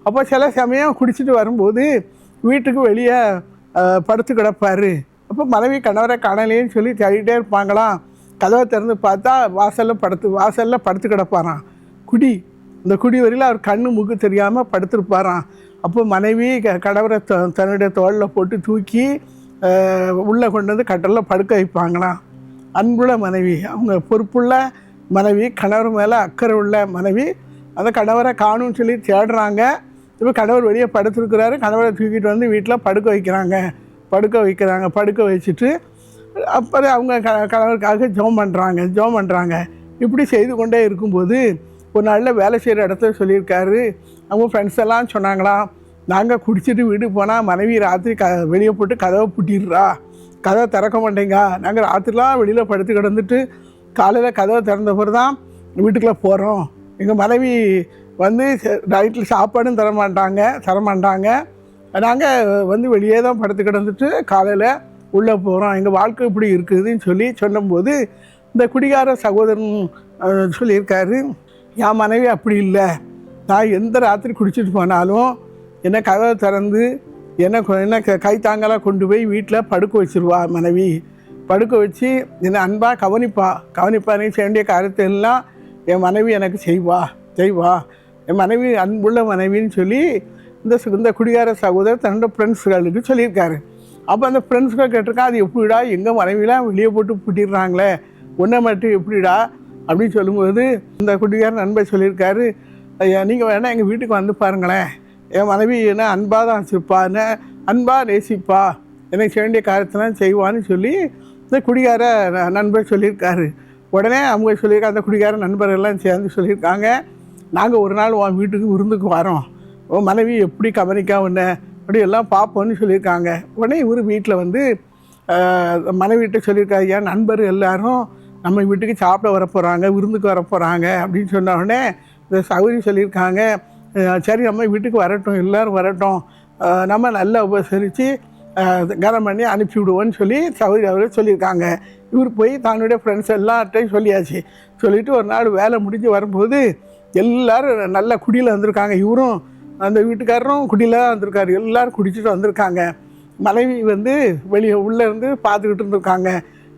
அப்போ சில சமயம் குடிச்சிட்டு வரும்போது வீட்டுக்கு வெளியே படுத்து கிடப்பார். அப்போ மனைவி கணவரை காணலேன்னு சொல்லி தேடிகிட்டே இருப்பாங்களாம். கதவை திறந்து பார்த்தா வாசலில் படுத்து கிடப்பாராம். இந்த குடி வரையில் அவர் கண்ணு மூக்கு தெரியாமல் படுத்துருப்பாராம். அப்போ மனைவி கணவரை தன்னுடைய தோளில் போட்டு தூக்கி உள்ளே கொண்டு வந்து கட்டலில் படுக்க வைப்பாங்களாம். அன்புள்ள மனைவி, அவங்க பொறுப்புள்ள மனைவி, கணவர் மேலே அக்கறை உள்ள மனைவி. அந்த கணவரை காணும்னு சொல்லி தேடுறாங்க. இப்போ கணவர் வெளியே படுத்துருக்கிறாரு. கணவரை தூக்கிட்டு வந்து வீட்டில் படுக்க வச்சுட்டு அப்புறம் அவங்க கணவருக்காக ஜெபம் பண்ணுறாங்க. இப்படி செய்து கொண்டே இருக்கும்போது ஒரு நாளில் வேலை செய்கிற இடத்துல சொல்லியிருக்காரு, அவங்க ஃப்ரெண்ட்ஸ் எல்லாம் சொன்னாங்களாம், நாங்கள் குடிச்சிட்டு வீட்டுக்கு போனால் மனைவி ராத்திரி வெளியே போட்டு கதவை பூட்டிடுறா, கதவை திறக்க மாட்டேங்க. நாங்கள் ராத்திரிலாம் வெளியில் படுத்து கிடந்துட்டு காலையில் கதவை திறந்த பிறகு தான் வீட்டுக்குள்ளே போகிறோம். எங்கள் மனைவி நைட்டில் சாப்பாடும் தரமாட்டாங்க. நாங்கள் வெளியே தான் படுத்து கிடந்துட்டு காலையில் உள்ளே போகிறோம். எங்கள் வாழ்க்கை இப்படி இருக்குதுன்னு சொன்னபோது இந்த குடிகார சகோதரன் சொல்லியிருக்காரு, என் மனைவி அப்படி இல்லை, நான் எந்த ராத்திரி குடிச்சிட்டு போனாலும் என்னை கதவை திறந்து என்ன கை தாங்கலாம் கொண்டு போய் வீட்டில் படுக்க வச்சுருவா. மனைவி படுக்க வச்சு என்னை அன்பாக கவனிப்பா நீ செய்ய வேண்டிய காரியத்தை எல்லாம் என் மனைவி எனக்கு செய்வா. என் மனைவி அன்புள்ள மனைவின்னு சொல்லி இந்த குடிகார சகோதரர் தன்னோட ஃப்ரெண்ட்ஸுகளுக்கு சொல்லியிருக்காரு. அப்போ அந்த ஃப்ரெண்ட்ஸுகள் கேட்டிருக்கா, அது எப்படிடா எங்கள் மனைவிலாம் வெளியே போட்டு பூட்டிடுறாங்களே, ஒன்றை மட்டும் எப்படிடா அப்படின்னு சொல்லும்போது இந்த குடிகார நண்பர் சொல்லியிருக்காரு, நீங்கள் வேணால் எங்கள் வீட்டுக்கு வந்து பாருங்களேன், என் மனைவி என்ன அன்பாக தான் வச்சுருப்பா, என்ன அன்பாக நேசிப்பா, எனக்கு செய்ய வேண்டிய காரியத்தெல்லாம் செய்வான்னு சொல்லி இந்த குடிகார நண்பர் சொல்லியிருக்காரு. உடனே அவங்க சொல்லியிருக்காங்க, அந்த குடிகார நண்பர்கள்லாம் சேர்ந்து சொல்லியிருக்காங்க, நாங்கள் ஒரு நாள் உன் வீட்டுக்கு விருந்துக்கு வரோம், உன் மனைவி எப்படி கவனிக்கா உன்னை அப்படி எல்லாம் பார்ப்போன்னு சொல்லியிருக்காங்க. உடனே இவர் வீட்டில் மனைவிட்ட சொல்லியிருக்காரு, என் நண்பர் எல்லாரும் நம்ம வீட்டுக்கு சாப்பிட வரப்போகிறாங்க, விருந்துக்கு வரப்போகிறாங்க அப்படின்னு சொன்ன உடனே இந்த சகோதரி சொல்லியிருக்காங்க, சரி நம்ம வீட்டுக்கு வரட்டும், எல்லோரும் வரட்டும், நம்ம நல்லா உபசரித்து கனம் பண்ணி அனுப்பிவிடுவோன்னு சொல்லி சகோதரி அவர்கள் சொல்லியிருக்காங்க. இவர் போய் தன்னுடைய ஃப்ரெண்ட்ஸ் எல்லார்ட்டையும் சொல்லிவிட்டு ஒரு நாள் வேலை முடிஞ்சு வரும்போது எல்லோரும் நல்ல குடியில் வந்திருக்காங்க. இவரும் அந்த வீட்டுக்காரரும் குடியில் தான் வந்திருக்காரு. எல்லோரும் குடிச்சிட்டு வந்திருக்காங்க. மனைவி வெளியே உள்ளே இருந்து பார்த்துக்கிட்டு இருந்திருக்காங்க.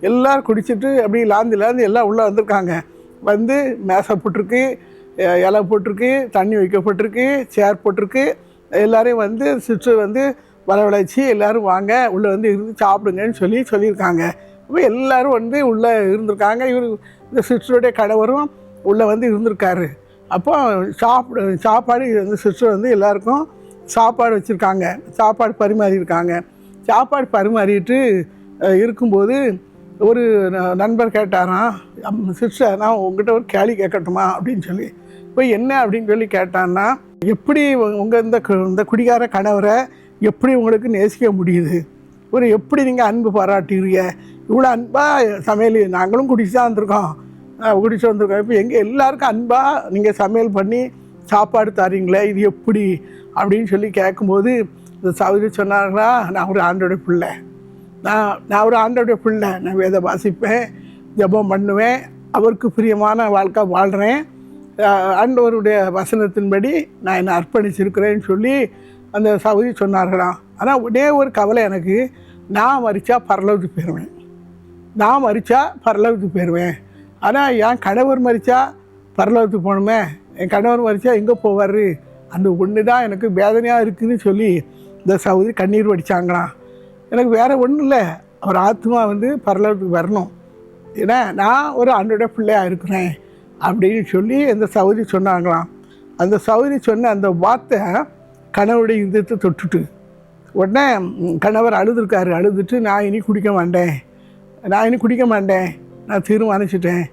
எல்லோரும் குடிச்சிட்டு அப்படி லாந்து எல்லாம் உள்ளே வந்திருக்காங்க. மேசை போட்டிருக்கு, இலை போட்டிருக்கு, தண்ணி வைக்கப்பட்டிருக்கு, சேர் போட்டிருக்கு. எல்லோரையும் சிஸ்டர் வரவழைச்சி எல்லோரும் வாங்க உள்ளே இருந்து சாப்பிடுங்கன்னு சொல்லியிருக்காங்க. இப்போ எல்லோரும் உள்ளே இருந்திருக்காங்க. இவர் இந்த சிஸ்டருடைய கணவரும் உள்ளே இருந்திருக்காரு. அப்போ சாப்பாடு சிஸ்டர் எல்லாருக்கும் சாப்பாடு வச்சுருக்காங்க, சாப்பாடு பரிமாறியிருக்காங்க. சாப்பாடு பரிமாறிட்டு இருக்கும்போது ஒரு நண்பர் கேட்டாராம், சிஸ்டர் நான் உங்கள்கிட்ட ஒரு கேள்வி கேட்கட்டுமா அப்படின்னு சொல்லி. இப்போ என்ன அப்படின்னு சொல்லி கேட்டான்னா, எப்படி உங்கள் இந்த குடிகார கணவரை எப்படி உங்களுக்கு நேசிக்க முடியுது? ஒரு எப்படி நீங்கள் அன்பு பாராட்டுறீங்க, இவ்வளோ அன்பாக சமையல் நாங்களும் குடிச்சு தான் வந்திருக்கோம், குடிச்சு வந்திருக்கோம், இப்போ எங்கள் எல்லாருக்கும் அன்பாக நீங்கள் சமையல் பண்ணி சாப்பாடு தரீங்களே, இது எப்படி அப்படின்னு சொல்லி கேட்கும்போது இந்த சகோதரி சொன்னாங்களா, நான் ஒரு ஆண்டோடைய பிள்ளை, நான் ஒரு ஆண்டோடைய பிள்ளை, நான் வேத வாசிப்பேன், ஜெபம் பண்ணுவேன், அவருக்கு பிரியமான வாழ்க்கை வாழ்கிறேன், ஆண்டவருடைய வசனத்தின்படி நான் என்னை அர்ப்பணிச்சிருக்கிறேன்னு சொல்லி அந்த சகோதரி சொன்னார்களாம். ஆனால் ஒரே ஒரு கவலை எனக்கு, நான் மரித்தா பரலோகத்துக்கு போயிடுவேன், நான் மரித்தா பரலோகத்துக்கு போயிடுவேன், ஆனால் என் கணவர் மரித்தா பரலோகத்துக்கு போகணுமே, என் கணவர் மரித்தா எங்கே போவார், அந்த ஒன்று தான் எனக்கு வேதனையாக இருக்குதுன்னு சொல்லி இந்த சகோதரி கண்ணீர் வடித்தாங்களாம். எனக்கு வேறு ஒன்றும் இல்லை, அவர் ஆத்மா பரலோகத்துக்கு வரணும், ஏன்னா நான் ஒரு ஆண்டோட பிள்ளையாக இருக்கிறேன் அப்படின்னு சொல்லி இந்த சகோதரி சொன்னாங்களாம். அந்த சகோதரி சொன்ன அந்த வார்த்தை கணவருடைய இதயத்தை தொட்டுட்டு உடனே கணவர் அழுதுருக்காரு. அழுதுட்டு நான் இனி குடிக்க மாட்டேன், நான் தீர்மானிச்சிட்டேன்,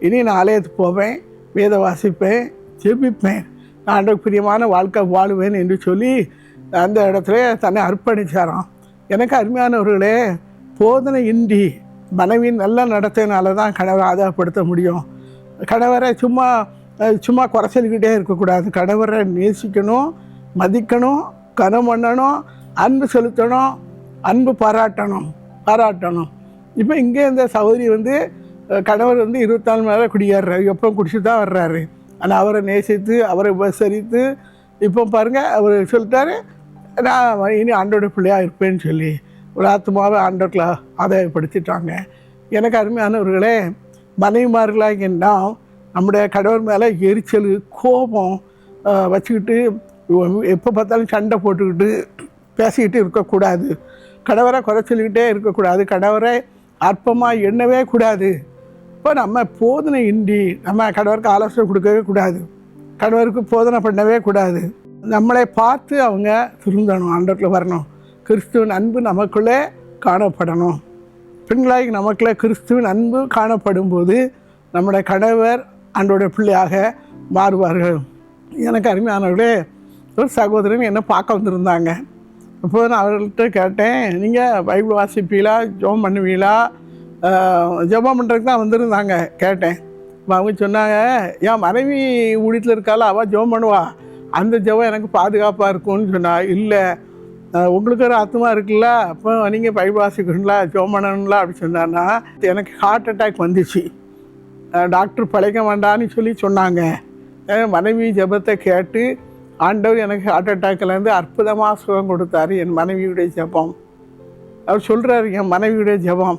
இனி நான் ஆலயத்துக்கு போவேன், வேத வாசிப்பேன், ஜெபிப்பேன், நான் ஆண்டவருக்கு பிரியமான வாழ்க்கை வாழுவேன் என்று சொல்லி அந்த இடத்துல தன்னை அர்ப்பணிச்சாராம். எனக்கு அருமையானவர்களே, போதனை இன்றி மனைவியின் நல்ல நடத்தினால தான் கணவரை ஆதாரப்படுத்த முடியும். கணவரை சும்மா குறை சொல்லிக்கிட்டே இருக்கக்கூடாது. கணவரை நேசிக்கணும், மதிக்கணும், கனம் பண்ணணும், அன்பு செலுத்தணும், அன்பு பாராட்டணும். இப்போ இங்கே இந்த சகோதரி கணவர் 24 மணி நேரம் குடியேறாரு, எப்போ குடிச்சு தான் வர்றாரு. ஆனால் அவரை நேசித்து அவரை உபசரித்து இப்போ பாருங்கள், அவர் சொல்லிட்டாரு நான் இனி ஆண்டோட பிள்ளையாக இருப்பேன்னு சொல்லி ஒரு ஆத்மாவை ஆண்டோட்டில் ஆதாயப்படுத்திட்டாங்க. எனக்கு அருமையானவர்களே, மனைவிமார்களாக நாம் நம்முடைய கடவுள் மேலே எரிச்சல், கோபம் வச்சுக்கிட்டு எப்போ பார்த்தாலும் சண்டை போட்டுக்கிட்டு பேசிக்கிட்டு இருக்கக்கூடாது. கணவரை குறை சொல்லிக்கிட்டே இருக்கக்கூடாது. கணவரை அற்பமாக எண்ணவே கூடாது. இப்போ நம்ம போதனை இன்றி நம்ம கணவருக்கு ஆலோசனை கொடுக்கவே கூடாது, கணவருக்கு போதனை பண்ணவே கூடாது. நம்மளை பார்த்து அவங்க திருந்தணும், ஆண்டவரில் வரணும். கிறிஸ்துவின் அன்பு நமக்குள்ளே காணப்படணும். பெண்களாகி நமக்குள்ளே கிறிஸ்துவின் அன்பு காணப்படும் போது நம்முடைய கணவர் ஆண்டோடைய பிள்ளையாக மாறுவார்கள். எனக்கு அருமையானவர்களே, ஒரு சகோதரன் என்னை பார்க்க வந்திருந்தாங்க. அப்போது நான் அவர்கள்ட்ட கேட்டேன், நீங்கள் பைபிள் வாசிப்பீங்களா, ஜெபம் பண்ணுவீங்களா? ஜெபம் பண்ணுறதுக்கு தான் வந்திருந்தாங்க. கேட்டேன். அவங்க சொன்னாங்க, என் மனைவி ஊழியத்தில் இருக்கால, அவள் ஜெபம் பண்ணுவா, அந்த ஜெபம் எனக்கு பாதுகாப்பாக இருக்கும்னு சொன்னா. இல்லை, உங்களுக்கு ஒரு ஆத்மா இருக்குல்ல, அப்போ நீங்கள் பைபிள் வாசிக்கணுங்களா, ஜெபம் பண்ணணுங்களா அப்படி சொன்னான்னா, எனக்கு ஹார்ட் அட்டாக் வந்துச்சு, டாக்டர் பழைக்க வேண்டான்னு சொல்லி சொன்னாங்க. மனைவி ஜெபத்தை கேட்டு ஆண்டவர் எனக்கு ஹார்ட் அட்டாக்லேருந்து அற்புதமாக சுகம் கொடுத்தாரு. என் மனைவியுடைய ஜெபம், அவர் சொல்கிறாரு என் மனைவியுடைய ஜெபம்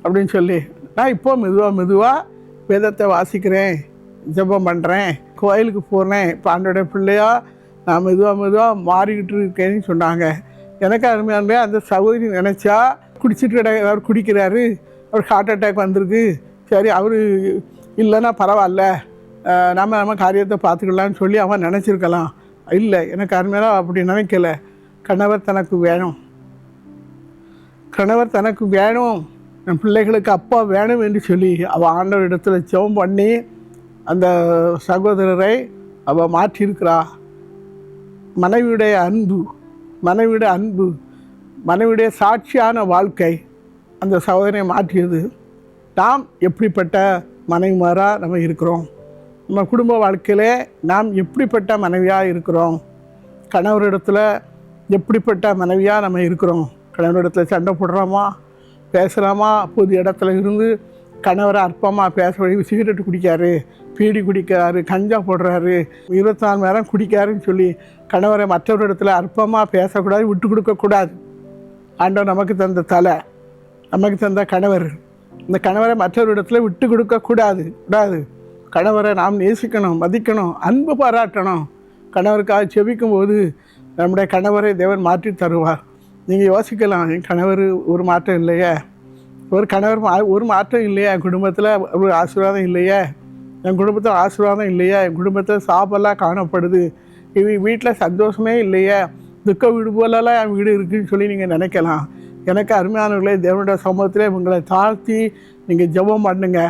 அப்படின்னு சொல்லி. நான் இப்போ மெதுவாக வேதத்தை வாசிக்கிறேன், ஜெபம் பண்ணுறேன், கோயிலுக்கு போகிறேன், இப்போ ஆண்டோடைய பிள்ளையா நான் மெதுவாக மாறிக்கிட்டு இருக்கேன்னு சொன்னாங்க. எனக்கு அருமையான அந்த சகோதரி நினச்சா குடிச்சிட்டு அவர் குடிக்கிறாரு, அவருக்கு ஹார்ட் அட்டாக் வந்திருக்கு, சரி அவர் இல்லைன்னா பரவாயில்ல, நம்ம காரியத்தை பார்த்துக்கலான்னு சொல்லி அவன் நினச்சிருக்கலாம். இல்லை, எனக்கு அருமையான அப்படி நினைக்கல. கணவர் தனக்கு வேணும், என் பிள்ளைகளுக்கு அப்பா வேணும் என்று சொல்லி அவள் ஆண்டவர் இடத்துல ஜெபம் பண்ணி அந்த சகோதரரை அவள் மாற்றியிருக்கிறா. மனைவியுடைய அன்பு, மனைவியுடைய சாட்சியான வாழ்க்கை அந்த சகோதரனை மாற்றியது. நாம் எப்படிப்பட்ட மனைவிமாராக நம்ம இருக்கிறோம், நம்ம குடும்ப வாழ்க்கையிலே நாம் எப்படிப்பட்ட மனைவியாக இருக்கிறோம், கணவரிடத்தில் எப்படிப்பட்ட மனைவியாக நம்ம இருக்கிறோம். கணவரிடத்தில் சண்டை போடுறோமா, பேசுகிறாமா, பொது இடத்துல இருந்து கணவரை அற்பமாக பேச, சிகரெட்டு குடிக்காரு, பீடி குடிக்கிறாரு, கஞ்சா போடுறாரு, 24 மணி நேரம் குடிக்காருன்னு சொல்லி கணவரை மற்றொரு இடத்துல அற்பமாக பேசக்கூடாது, விட்டு கொடுக்கக்கூடாது. ஆண்டவர் நமக்கு தந்த தலை, நமக்கு தந்த கணவர், இந்த கணவரை மற்றொரு இடத்துல விட்டு கொடுக்கக்கூடாது. கணவரை நாம் நேசிக்கணும், மதிக்கணும், அன்பு பாராட்டணும். கணவருக்காக செபிக்கும் போது நம்முடைய கணவரை தேவன் மாற்றி தருவார். நீங்கள் யோசிக்கலாம், என் கணவர் ஒரு மாற்றம் இல்லையே, ஒரு மாற்றம் இல்லையா, என் குடும்பத்தில் ஒரு ஆசீர்வாதம் இல்லையே, என் குடும்பத்தில் ஆசீர்வாதம் இல்லையா, என் குடும்பத்தில் சாப்பெல்லாம் காணப்படுது, வீட்டில் சந்தோஷமே இல்லையே, துக்க வீடு போலலாம் என் வீடு இருக்குதுன்னு சொல்லி நீங்கள் நினைக்கலாம். எனக்கு அருமையானவர்களே, தேவனுடைய சமூகத்திலே உங்களை தாழ்த்தி நீங்கள் ஜெபம் பண்ணுங்க.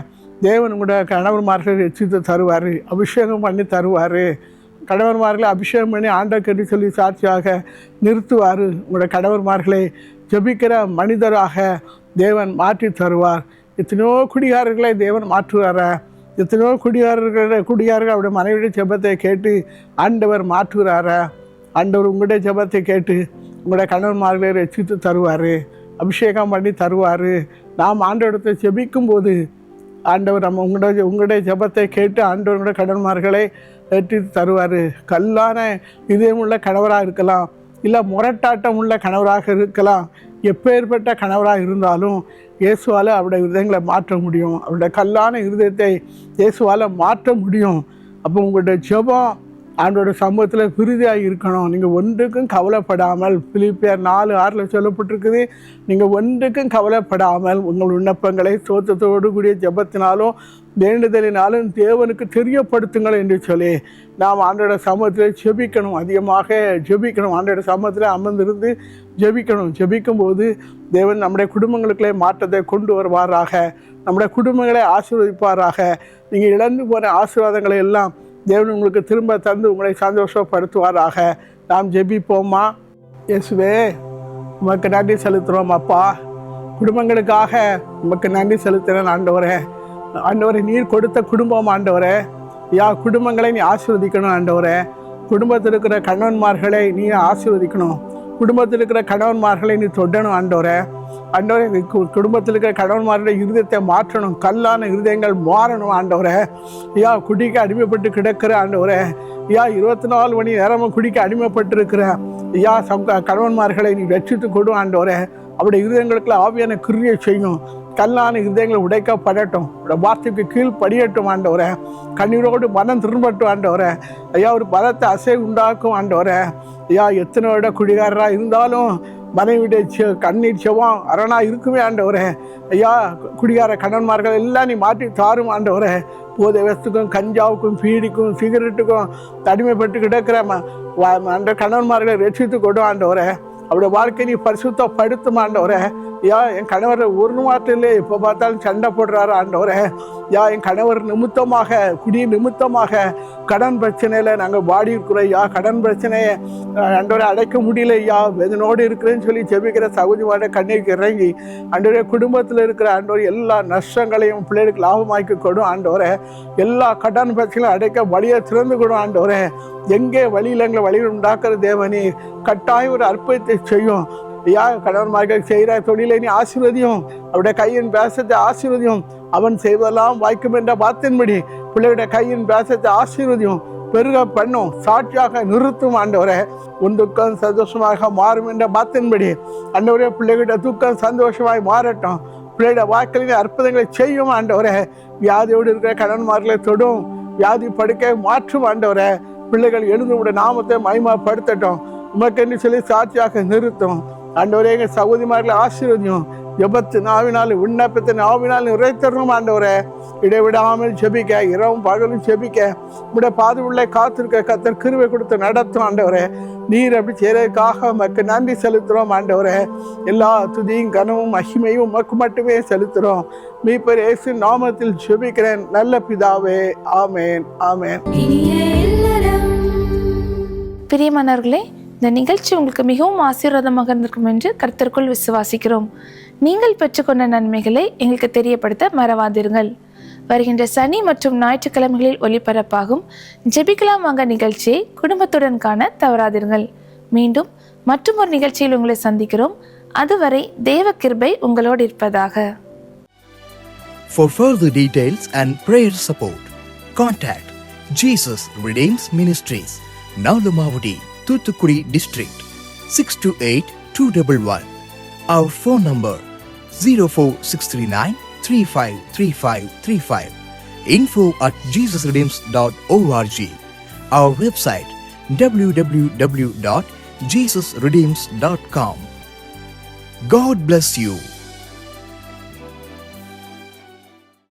தேவன் உங்களுடைய கணவன்மார்களை ரட்சித்து தருவார், அபிஷேகம் பண்ணி தருவார். கணவன்மார்களை அபிஷேகம் பண்ணி ஆண்டவர் கட்டி சொல்லி சாட்சியாக நிறுத்துவார். உங்களுடைய கணவன்மார்களை ஜெபிக்கிற மனிதராக தேவன் மாற்றி தருவார். எத்தனையோ குடிகாரர்களை தேவன் மாற்றுவாரா? எத்தனையோ குடிகாரர்கள் அவருடைய மனைவியுடைய ஜெபத்தை கேட்டு ஆண்டவர் மாற்றுகிறாரா? ஆண்டவர் உங்களுடைய ஜெபத்தை கேட்டு உங்களுடைய கணவன்மார்களை ரட்சித்து தருவார், அபிஷேகம் பண்ணி தருவார். நாம் ஆண்டவரத்தை ஜெபிக்கும் போது ஆண்டவர் நம்ம உங்களுடைய ஜெபத்தை கேட்டு ஆண்டவர் உங்களுடைய கணவன்மார்களை ரட்சித்து தருவார். கல்லான இதயமுள்ள கணவராக இருக்கலாம், இல்லை முரட்டாட்டம் உள்ள கணவராக இருக்கலாம். எப்பேற்பட்ட கணவராக இருந்தாலும் இயேசுவால் அவருடைய இருதயங்களை மாற்ற முடியும். அவருடைய கல்லான இருதயத்தை இயேசுவால் மாற்ற முடியும். அப்போ உங்களுடைய ஜெபம் ஆண்டோட சமூகத்தில் விருதியாக இருக்கணும். நீங்கள் ஒன்றுக்கும் கவலைப்படாமல், பிலிப்பியர் 4:6 சொல்லப்பட்டிருக்குது, நீங்கள் ஒன்றுக்கும் கவலைப்படாமல் உங்கள் விண்ணப்பங்களை சோத்தத்தோடு கூடிய ஜெபத்தினாலும் வேண்டுதலினாலும் தேவனுக்கு தெரியப்படுத்துங்கள் என்று சொல்லி நாம் ஆண்டோட சமூகத்தில் ஜெபிக்கணும். அதிகமாக ஜெபிக்கணும். ஆண்டோட சமூகத்தில் அமர்ந்திருந்து ஜெபிக்கணும். ஜெபிக்கும் போது தேவன் நம்முடைய குடும்பங்களுக்குள்ளே மாற்றத்தை கொண்டு வருவாராக, நம்முடைய குடும்பங்களை ஆசீர்வதிப்பாராக. நீங்கள் இழந்து போன ஆசீர்வாதங்களை எல்லாம் தேவன் உங்களுக்கு திரும்ப தந்து உங்களை சந்தோஷப்படுத்துவாராக. நாம் ஜெபிப்போமா? இயேசுவே, உமக்கு நன்றி செலுத்துகிறோம் அப்பா. குடும்பங்களுக்காக உமக்கு நன்றி செலுத்துகிறேன் ஆண்டவரே. ஆண்டவரை நீர் கொடுத்த குடும்பம் ஆண்டவரே. குடும்பங்களை நீ ஆசீர்வதிக்கணும் ஆண்டவரே. குடும்பத்தில் இருக்கிற கணவன்மார்களை நீ ஆசீர்வதிக்கணும். குடும்பத்தில் இருக்கிற கணவன்மார்களை நீ தொடணும் ஆண்டவரே. ஆண்டவரே, குடும்பத்தில் இருக்கிற கணவன்மார்களுடைய இருதயத்தை மாற்றணும். கல்லான இருதயங்கள் மாறணும் ஆண்டவரே. குடிக்க அடிமைப்பட்டு கிடக்கிற ஆண்டவரே, 24 மணி நேரமும் குடிக்க அடிமைப்பட்டு இருக்கிற கணவன்மார்களை நீ ரட்சித்து கொடு ஆண்டவரே. அவருடைய இருதயங்களுக்குள்ள ஆவியான கிரியை செய்யும். கல்லான இருதயங்களை உடைக்கப்படட்டும். வார்த்தைக்கு கீழ் படியட்டும் ஆண்டவரே. கண்ணீரோடு மனம் திரும்பட்டும் ஆண்டவரே. ஒரு பலத்தை அசை உண்டாக்கும் ஆண்டவரே. எத்தனை வருட குடிகாரராக இருந்தாலும் மனைவியுடைய கண்ணீர் செவம் அரணா இருக்குமே ஆண்டவரே. குடிகார கணவன்மார்கள் எல்லாம் நீ மாற்றி தாரும் ஆண்டவரே. போதை வஸ்துக்கும், கஞ்சாவுக்கும், பீடிக்கும், சிகரெட்டுக்கும் தடிமைப்பட்டு கிடக்கிற அந்த கணவன்மார்களை ரட்சித்து கொடு ஆண்டவரே. அவருடைய வாழ்க்கை நீ பரிசுத்தப்படுத்தும் ஆண்டவரே. என் கணவர் ஒரு மாட்டிலே இப்போ பார்த்தாலும் சண்டை போடுறாரு ஆண்டவரே. என் கணவர் நிமித்தமாக, குடி நிமித்தமாக கடன் பிரச்சனையில் நாங்கள் வாடி இருக்கிறோம். கடன் பிரச்சனையை ஆண்டவரை அடைக்க முடியலையா, வேதனோடு இருக்கிறேன்னு சொல்லி ஜெபிக்கிற சகோதரியோட கண்ணீருக்கு இறங்கி ஆண்டவரே, குடும்பத்தில் இருக்கிற ஆண்டவர் எல்லா நஷ்டங்களையும் பிள்ளைகளுக்கு லாபமாக்கி கொடும் ஆண்டவரே. எல்லா கடன் பிரச்சனையும் அடைக்க வழியை திறந்து கொடும் ஆண்டவரே. எங்கே வழியில் எங்களை வழியில் உண்டாக்குற தேவனே, கட்டாயம் ஒரு அற்புதத்தை செய்யும். கணவன்மார்கள் செய்கிற தொழிலை நீ ஆசீர்வதியும். அவருடைய கையின் பேசத்தை ஆசீர்வதியும். அவன் செய்வதெல்லாம் வாய்க்கும் என்ற வார்த்தையின்படி பிள்ளையுடைய கையின் பேசத்தை ஆசீர்வதியும். பெருக பண்ணும், சாட்சியாக நிறுத்தும் ஆண்டவரே. உன் துக்கம் சந்தோஷமாக மாறும் என்ற வார்த்தையின்படி ஆண்டவரே, பிள்ளைகளுடைய துக்கம் சந்தோஷமாய் மாறட்டும். பிள்ளையுடைய வாழ்க்கையிலே அற்புதங்களை செய்யும் ஆண்டவரே. வியாதியோடு இருக்கிற கணவன்மார்களை தொடும், வியாதி படுக்கை மாற்றும் ஆண்டவரே. பிள்ளைகள் எழுந்து உடைய நாமத்தை மகிமைப்படுத்தட்டும். உமக்கென்று சொல்லி சாட்சியாக நிறுத்தும் ஆண்டவரே. எங்கள் சகோதரிமார்களை ஆசீர்வதியும். ஜெபத்தின் ஆவினால், விண்ணப்பத்தின் ஆவினால் நிறைத்தரணும் ஆண்டவரே. இடைவிடாமல் ஜெபிக்க, இரவும் பகலும் ஜெபிக்க உடைய பாதுகாவலை காத்திருக்க கர்த்தர் கிருபை கொடுத்து நடத்தும் ஆண்டவரே. நீர் அப்படி செய்யறதுக்காக உமக்கு நன்றி செலுத்துகிறோம் ஆண்டவரே. எல்லா துதியும் கனமும் மகிமையும் உமக்கு மட்டுமே செலுத்துகிறோம். மீட்பர் இயேசு நாமத்தில் ஜெபிக்கிறேன் நல்ல பிதாவே, ஆமேன், ஆமேன். பிரியமானவர்களே, இந்த நிகழ்ச்சி உங்களுக்கு மிகவும் ஆசீர்வாதமாக இருந்திருக்கும் என்று கர்த்தருக்குள் விசுவாசிக்கிறோம். நீங்கள் பெற்றுக்கொண்ட நன்மைகளை எங்களுக்கு தெரியப்படுத்த மறவாதிருங்கள். வருகின்ற சனி மற்றும் ஞாயிற்றுக்கிழமைகளில் ஒளிபரப்பாகும் ஜெபிக்கலாம் வாங்க நிகழ்ச்சியை குடும்பத்துடன் காண தவறாதிருங்கள். மீண்டும் மற்றும் ஒரு நிகழ்ச்சியில் உங்களை சந்திக்கிறோம். அதுவரை தேவ கிருபை உங்களோடு இருப்பதாக. For further details and prayer support, contact Jesus Redeems Ministries, Nalumavudi, Thuthukudi District, 628-211. Our phone number 04639 353535. info@jesusredeems.org. Our website www.jesusredeems.com. God bless you.